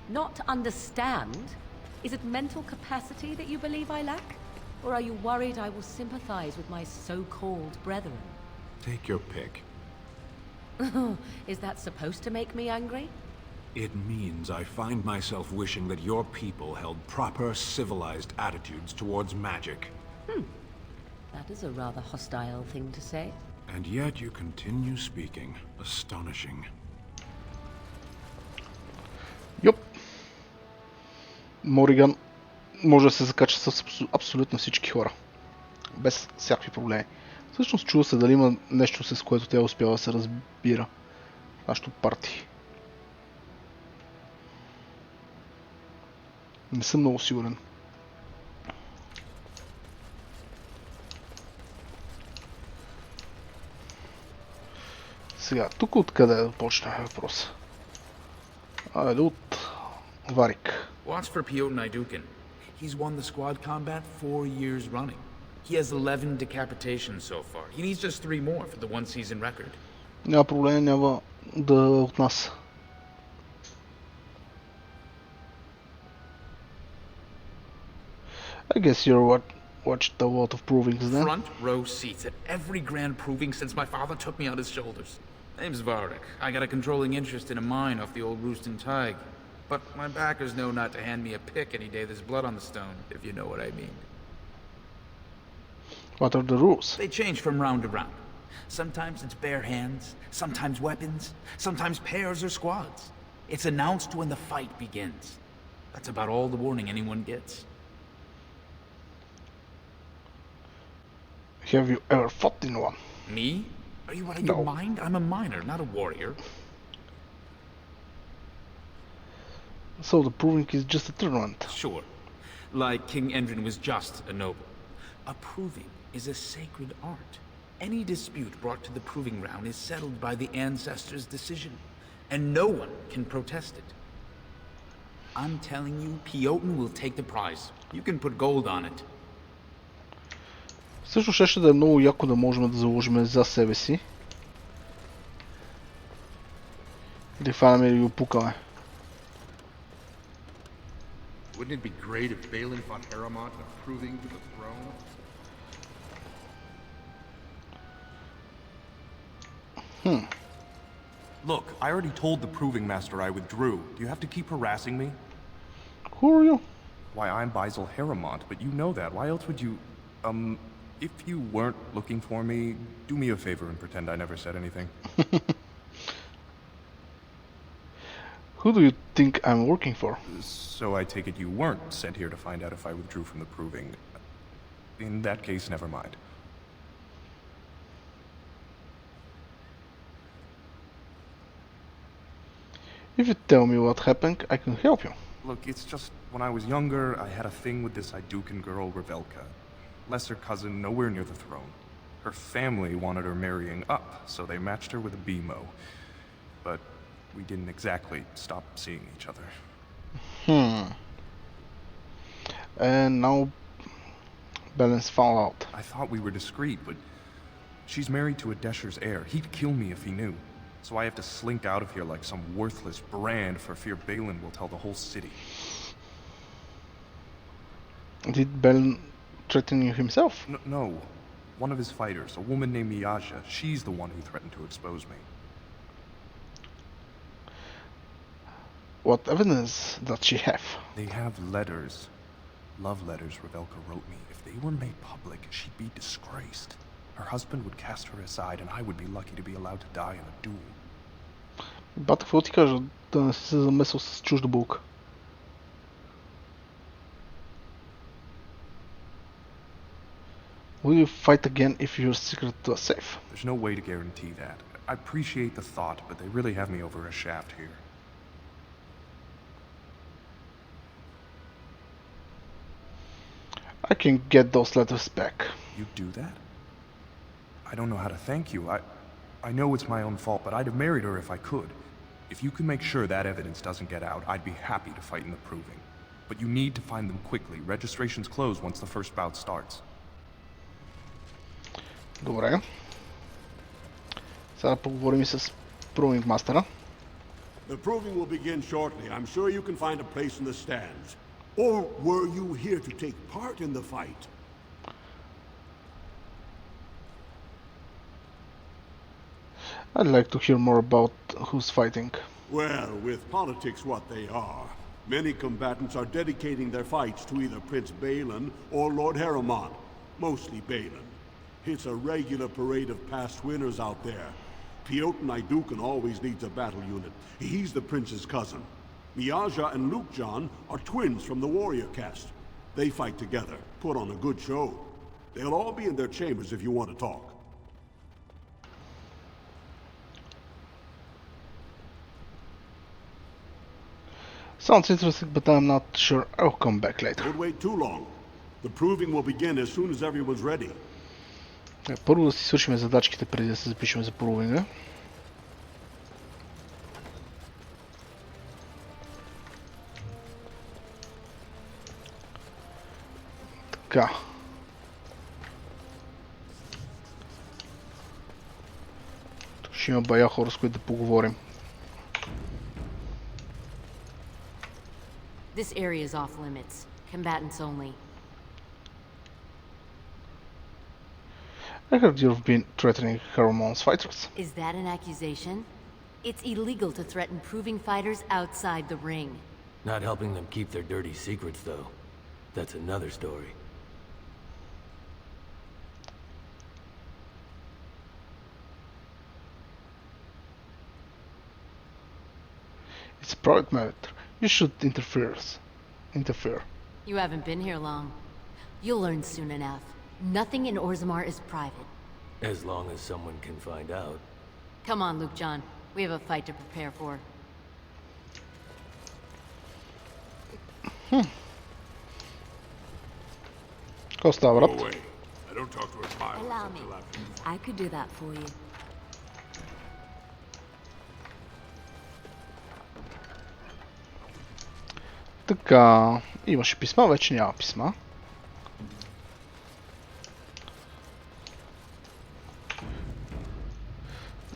Not understand? Is it mental capacity that you believe I lack? Or are you worried I will sympathize with my so-called brethren? Take your pick. Is that supposed to make me angry? It means I find myself wishing that your people held proper, civilized attitudes towards magic. That is a rather hostile thing to say. And yet you continue speaking. Astonishing. Йоп. Мориган може да се закача с абсолютно всички хора. Без всякакви проблеми. Всъщност чува се дали има нещо, с което тя успява да се разбира. Нашето парти. Не съм много сигурен. Сега, тук откъде да почнем въпроса? Айде от Варик. Watch for Piotr Naidukin. He's won the squad combat 4 years running. He has 11 decapitations so far. He needs just 3 more for the one-season record. Няма проблем, няма да от нас. I guess you're watched a lot of provings then. Front row seats at every grand proving since my father took me on his shoulders. Name's Varric. I got a controlling interest in a mine off the old Rooston Tig. But my backers know not to hand me a pick any day there's blood on the stone, if you know what I mean. What are the rules? They change from round to round. Sometimes it's bare hands, sometimes weapons, sometimes pairs or squads. It's announced when the fight begins. That's about all the warning anyone gets. Have you ever fought in one? Me? Are you out of your mind? I'm a miner, not a warrior. So the proving is just a tournament? Sure. Like King Endrin was just a noble. A proving is a sacred art. Any dispute brought to the proving ground is settled by the ancestors' decision, and no one can protest it. I'm telling you, Piotr will take the prize. You can put gold on it. Също ще да е много яко да можем да заложим за себе си. Да фанаме или го пукаме. Wouldn't it be great if Balin fought Harrowmont in a proving to the throne? Look, I already told the Proving Master I withdrew. Do you have to keep harassing me? Who are you? Why, I'm Basil Harrowmont, but you know that. Why else would you... if you weren't looking for me, do me a favor and pretend I never said anything. Who do you think I'm working for? So I take it you weren't sent here to find out if I withdrew from the Proving. In that case, never mind. If you tell me what happened, I can help you. Look, it's just, when I was younger, I had a thing with this Idukan girl, Revelka. Lesser cousin, nowhere near the throne. Her family wanted her marrying up, so they matched her with a BMO. But we didn't exactly stop seeing each other. And now Balance found out. I thought we were discreet, but She's married to a Desher's heir. He'd kill me if he knew. So I have to slink out of here like some worthless brand for fear Balin will tell the whole city. Did Balin threaten you himself? No. One of his fighters, a woman named Miyaja, she's the one who threatened to expose me. What evidence does she have? They have letters. Love letters Revelka wrote me. If they were made public, she'd be disgraced. Her husband would cast her aside, and I would be lucky to be allowed to die in a duel. Бата, какво ти кажа? Да не си се замесил с чужда булка. Will you fight again if your secret was safe? There's no way to guarantee that. I appreciate the thought, but they really have me over a shaft here. I can get those letters back. You do that? I don't know how to thank you. I know it's my own fault, but I'd have married her if I could. If you can make sure that evidence doesn't get out, I'd be happy to fight in the proving. But you need to find them quickly. Registrations close once the first bout starts. Добре. Сега поговорим с Proving Master. The proving will begin shortly. I'm sure you can find a place in the stands. Or were you here to take part in the fight? I'd like to hear more about who's fighting. Well, with politics what they are, many combatants are dedicating their fights to either Prince Balin or Lord Heremont, mostly Balin. It's a regular parade of past winners out there. Piotr Naidukan always leads a battle unit. He's the prince's cousin. Miyaja and Lukejan are twins from the warrior caste. They fight together, put on a good show. They'll all be in their chambers if you want to talk. Sounds interesting, but I'm not sure. I'll come back later. Don't wait too long. The proving will begin as soon as everyone's ready. Първо да си свършим задачките преди да се запишем за провинга. Така. Тук ще има бая хора, с които да поговорим. This area is off limits. Combatants only. I heard you've been threatening Heremont's fighters. Is that an accusation? It's illegal to threaten proving fighters outside the ring. Not helping them keep their dirty secrets, though. That's another story. It's a private matter. You should interfere. You haven't been here long. You'll learn soon enough. Nothing in Orzammar is private. As long as someone can find out. Come on, Lukejan. We have a fight to prepare for. Какво става, брат? Allow me. I could do that for you. Така, имаше писма, вече няма писма.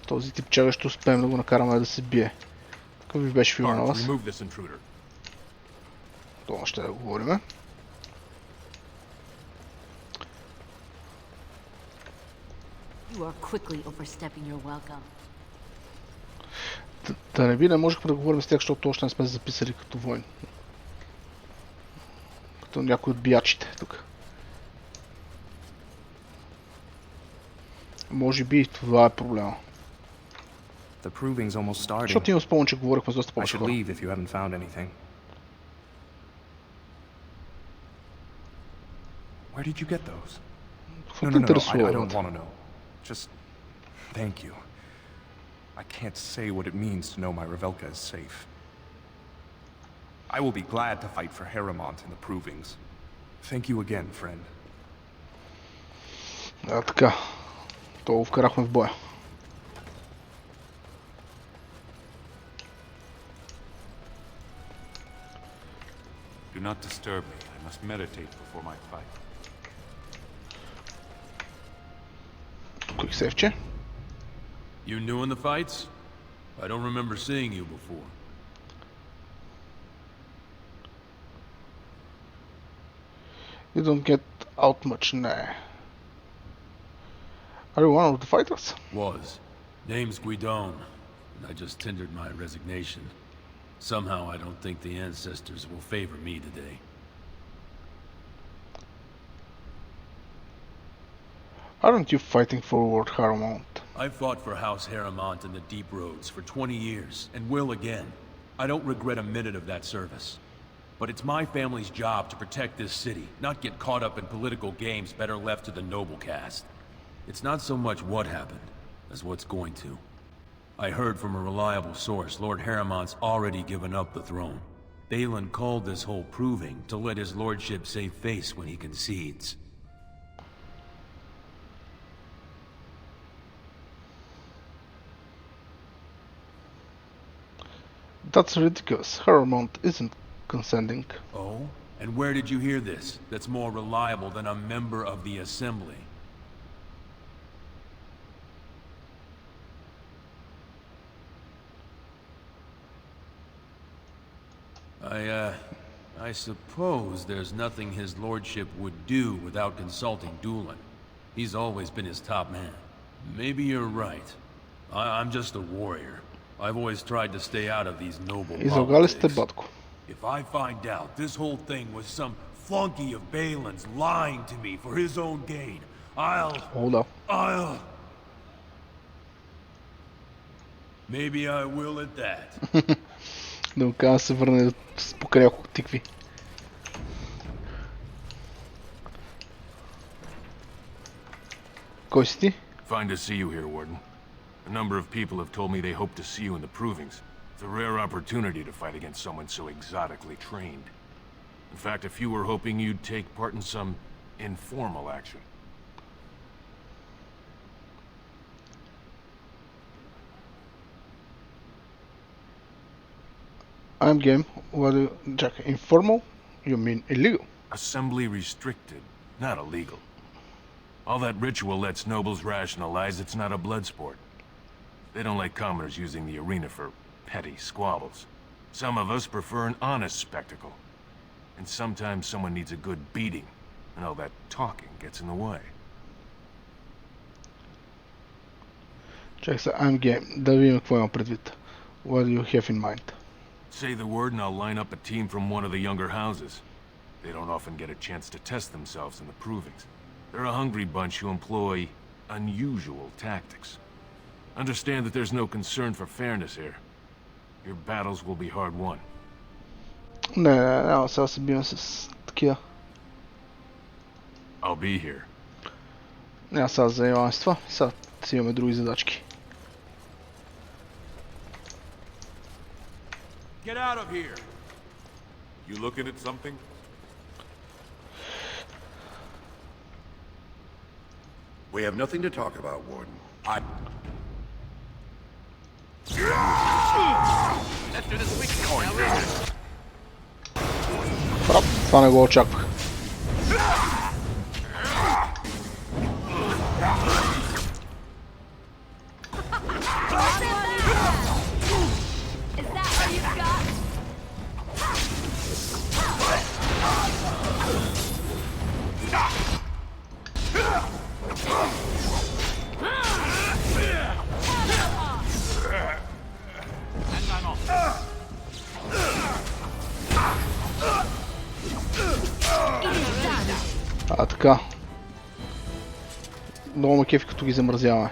Този тип чага ще успеем да го накараме да се бие. Какъв ви беше филма на вас? Това ще да говорим. Да не би, не можехме да говорим с тях, защото още не сме записали като войн. Като някой от биячите тук. Може би това е проблема. The proving's almost starting. Защото имам спомен, че говорихме с доста I повече should хора. leave if you haven't found anything. Where did you get those? Какво те интересува? I don't want to know. Just thank you. I can't say what it means to know my Revelka is safe. I will be glad to fight for Heremont in the provings. Thank you again, friend. Да, така. То го вкарахме в боя. Do not disturb me. I must meditate before my fight. Quick сейвче. You new in the fights? I don't remember seeing you before. You don't get out much, nah. Are you one of the fighters? Was. Name's Guidon, and I just tendered my resignation. Somehow I don't think the ancestors will favor me today. Aren't you fighting for Lord Haramount? I fought for House Haramount in the Deep Roads for 20 years, and will again. I don't regret a minute of that service. But it's my family's job to protect this city, not get caught up in political games better left to the noble caste. It's not so much what happened, as what's going to. I heard from a reliable source Lord Haramount's already given up the throne. Balin called this whole proving to let his lordship save face when he concedes. That's ridiculous. Haramount isn't consenting. Oh? And where did you hear this? That's more reliable than a member of the Assembly. I suppose there's nothing his lordship would do without consulting Doolin. He's always been his top man. Maybe you're right. I'm just a warrior. I've always tried to stay out of these noble politics. If I find out this whole thing was some flunky of Balin's lying to me for his own gain, Hold up. Maybe I will at that. Да му кажа да се върне с покрай няколко тикви. Кой си ти? Fine to see you here, Warden. A number of people have told me they hope to see you in the provings. It's a rare opportunity to fight against someone so exotically trained. In fact, a few were hoping you'd take part in some informal action. I'm game. What do you... Jack, informal? You mean illegal? Assembly restricted, not illegal. All that ritual lets nobles rationalize it's not a blood sport. They don't like commoners using the arena for petty squabbles. Some of us prefer an honest spectacle. And sometimes someone needs a good beating, and all that talking gets in the way. Чакай се, I'm game. Да видим какво има предвид. What do you have in mind? Say the word and I'll line up a team from one of the younger houses. They don't often get a chance to test themselves in the provings. They're a hungry bunch who employ unusual tactics. Understand that there's no concern for fairness here. Your battles will be hard won. Не, сега се бием с такива. I'll be here. Няма сега занимаваме с това. Сега си имаме други задачки. Get out of here! You looking at something? We have nothing to talk about, Warden. Let's do this week's coin business. Това не го очаквах. Така. Много ме кефи, като ги замразяваме.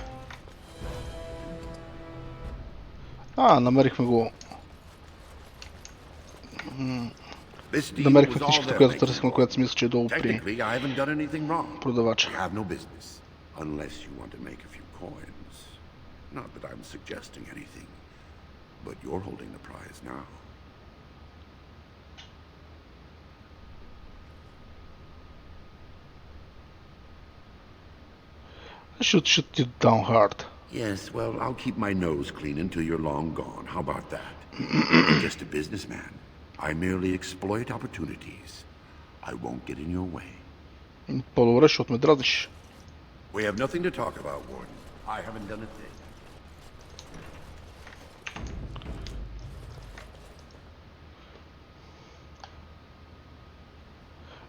Намерихме го. Намерихме книжката, която търсихме, която си мисля, че е долу при продавача. Not that I'm suggesting anything, but you're holding the prize now. I should shoot you down hard. Yes, well, I'll keep my nose clean until you're long gone. How about that? I'm just a businessman. I merely exploit opportunities. I won't get in your way. По-добре, защото ме дразниш. We have nothing to talk about, Warden. I haven't done a thing.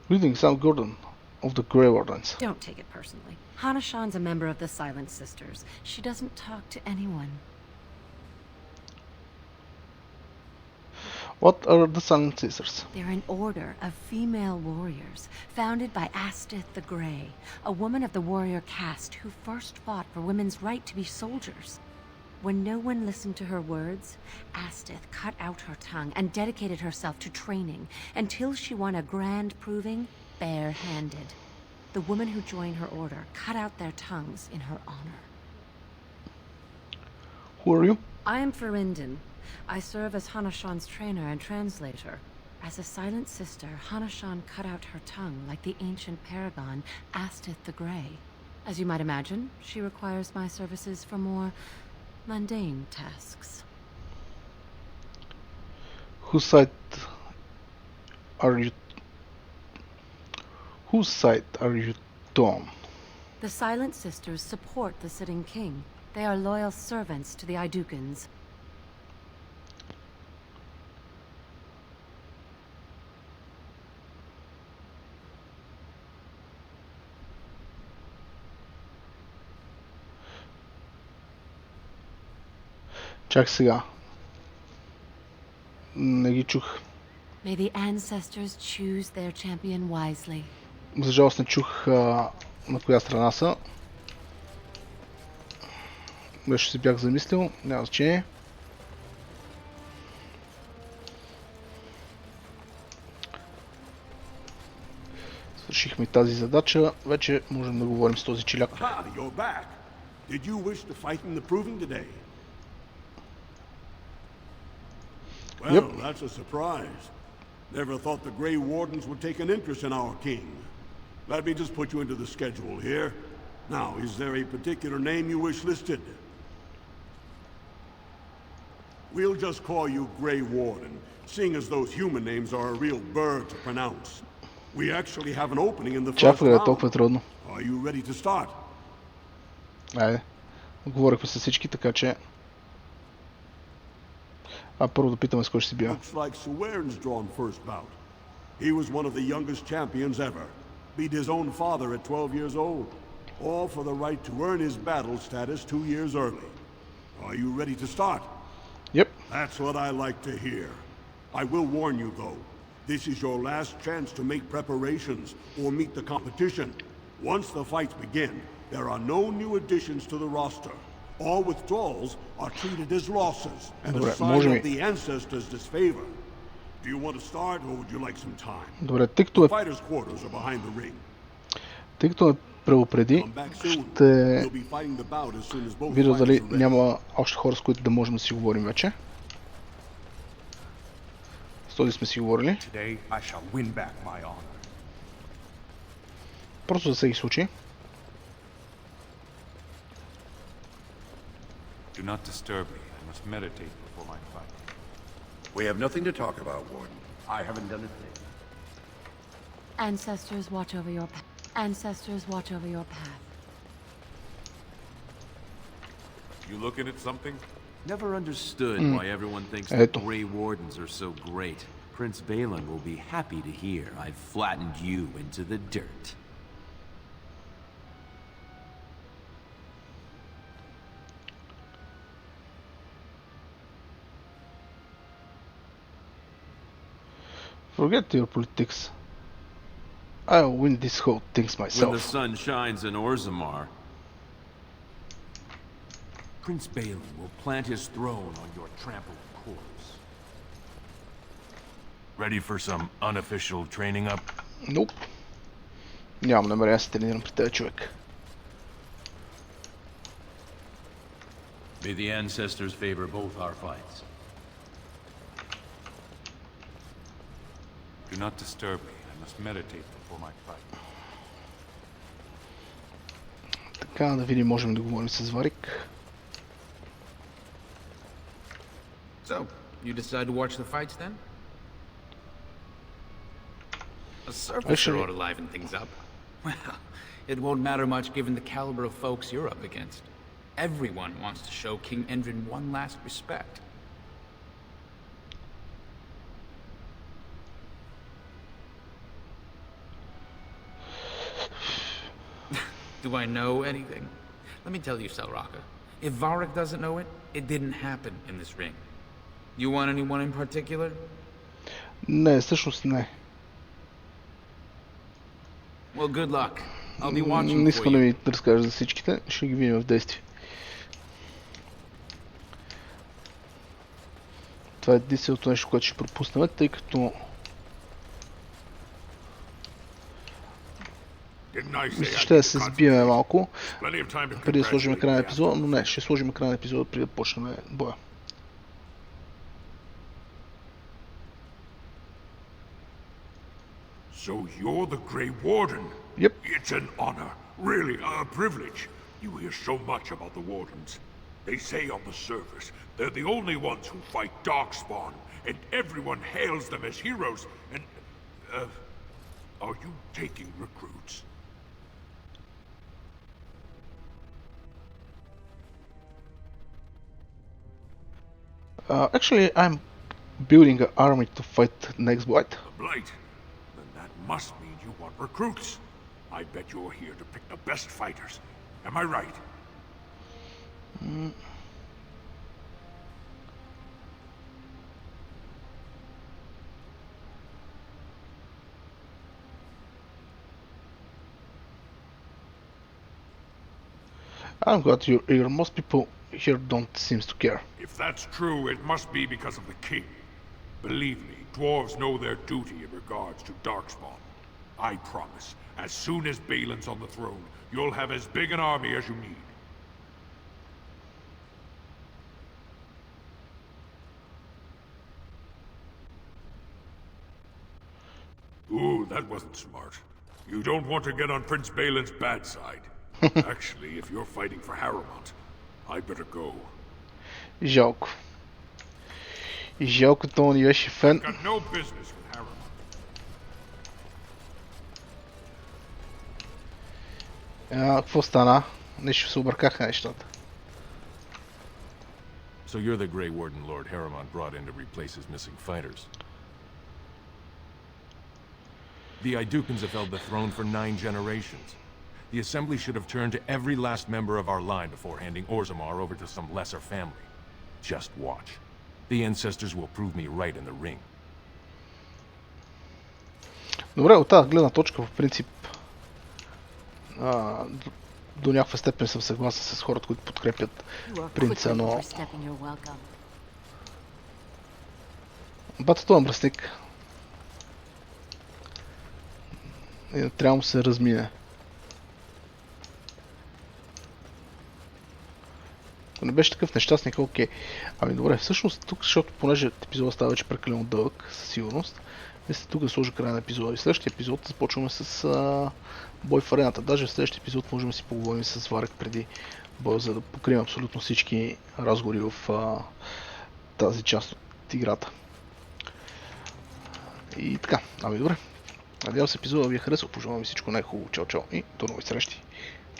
Greetings, I'm Gordon of the Grey Wardens. Don't take it personally. Hana-shan's a member of the Silent Sisters. She doesn't talk to anyone. What are the Silent Sisters? They're an order of female warriors, founded by Astith the Grey, a woman of the warrior caste who first fought for women's right to be soldiers. When no one listened to her words, Astith cut out her tongue and dedicated herself to training until she won a grand proving bare-handed. The women who joined her order cut out their tongues in her honor. Who are you? I am Ferinden. I serve as Hana-shan's trainer and translator. As a silent sister, Hana-shan cut out her tongue like the ancient paragon Astith the Grey. As you might imagine, she requires my services for more mundane tasks. Whose side are you? Whose side are you on? The Silent Sisters support the sitting king. They are loyal servants to the Idukans. Чак сега. Не ги чух. May the ancestors choose their champion wisely. За жалост не чух на коя страна са. Беше си бях замислил, няма значение. Свършихме тази задача, вече можем да говорим с този челяк. Did you wish to fight in the proving today? Well, Yep. That's a surprise. Never thought the Grey Wardens would take an interest in our king. Let me just put you into the schedule here. Now, is there a particular name you wish listed? We'll just call you Grey Warden, seeing as those human names are a real burr to pronounce. We actually have an opening in the first Чакай, е round. толкова трудно. Are you ready to start? Айде. Говорихме с всички, така че... първо да питаме с кой ще си бия. Looks like Suwern's drawn first bout. He was one of the youngest champions ever. Beat his own father at 12 years old. All for the right to earn his battle status 2 years early. Are you ready to start? Yep. That's what I like to hear. I will warn you though. This is your last chance to make preparations or meet the competition. Once the fights begin, there are no new additions to the roster. All withdrawals are treated as losses and a sign of the ancestors' disfavor. Do you want to start or would you like some time? Добре, тъй като е... Fighters' quarters are behind the ring. Тъй като ме предупреди, ще видя дали няма още хора, с които да можем да си говорим вече. С този сме си говорили. Просто за всеки случай. Do not disturb me. I must meditate before my fight. We have nothing to talk about, Warden. I haven't done a thing. Ancestors watch over your path. Ancestors watch over your path. You looking at something? Never understood why everyone thinks the Grey Wardens are so great. Prince Balin will be happy to hear I've flattened you into the dirt. Forget your politics. I'll win this whole thing myself. When the sun shines in Orzammar, Prince Balin will plant his throne on your trampled corpse. Ready for some unofficial training up? Nope. Нямам намерение да се тренирам при този човек. May the ancestors favor both our fights. Do not disturb me. I must meditate before my fight. Така, да видим, можем да говорим с Варик. So, you decide to watch the fights then? A surfacer ought to liven things up. Well, It won't matter much given the caliber of folks you're up against. Everyone wants to show King Endrin one last respect. Do I know anything? Let me tell you, Selraka. If Varric doesn't know it, it didn't happen in this ring. You want anyone in particular? Не, всъщност не. Well, good luck. I'll be watching Не for искам да you. ви разкажа за всичките, ще ги видим в действие. Това е единственото нещо, което ще пропуснем, тъй като мисля, ще да се сбиеме малко, преди да сложим край на епизода, но не, ще сложим край на епизода преди да почнем боя. So you're the Grey Warden? Yep. It's an honor, really a privilege. You hear so much about the Wardens. They say on the surface they're the only ones who fight Darkspawn, and everyone hails them as heroes, and... are you taking recruits? Actually, I'm building an army to fight next Blight. Blight? Then that must mean you want recruits. I bet you're here to pick the best fighters. Am I right? I'm glad you're here. Most people here don't seem to care. If that's true, it must be because of the king. Believe me, dwarves know their duty in regards to Darkspawn. I promise, as soon as Balin's on the throne, you'll have as big an army as you need. Ooh, that wasn't smart. You don't want to get on Prince Balin's bad side. Actually, if you're fighting for Harrowmont, I better go. Жалко. И жалко, то ни беше фен. Got no business with Harrowmont. Какво стана? Нещо се объркаха нещата. So you're the Grey Warden Lord Harrowmont brought in to replace his missing fighters. The Idukins have held the throne for 9 generations. The Assembly should have turned to every last member of our line before handing Orzammar over to some lesser family. Just watch. The ancestors will prove me right in the ring. Добре, от тази гледна точка, в принцип, до някаква степен съм съгласен с хората, които подкрепят принца, но... Бата това мръсник. Трябва му се размине. Ако не беше такъв нещастник, окей. Ами добре, всъщност тук, защото понеже епизодът става вече прекалено дълъг, със сигурност, мисля тук да сложа края на епизода. И в следващия епизод започваме с бой в арената. Даже в следващия епизод можем да си поговорим с Варек преди боя, за да покрием абсолютно всички разговори в тази част от играта. И така, ами добре. Надявам се епизода ви е харесал, пожелавам ви всичко най-хубаво. Чао, чао и до нови срещи.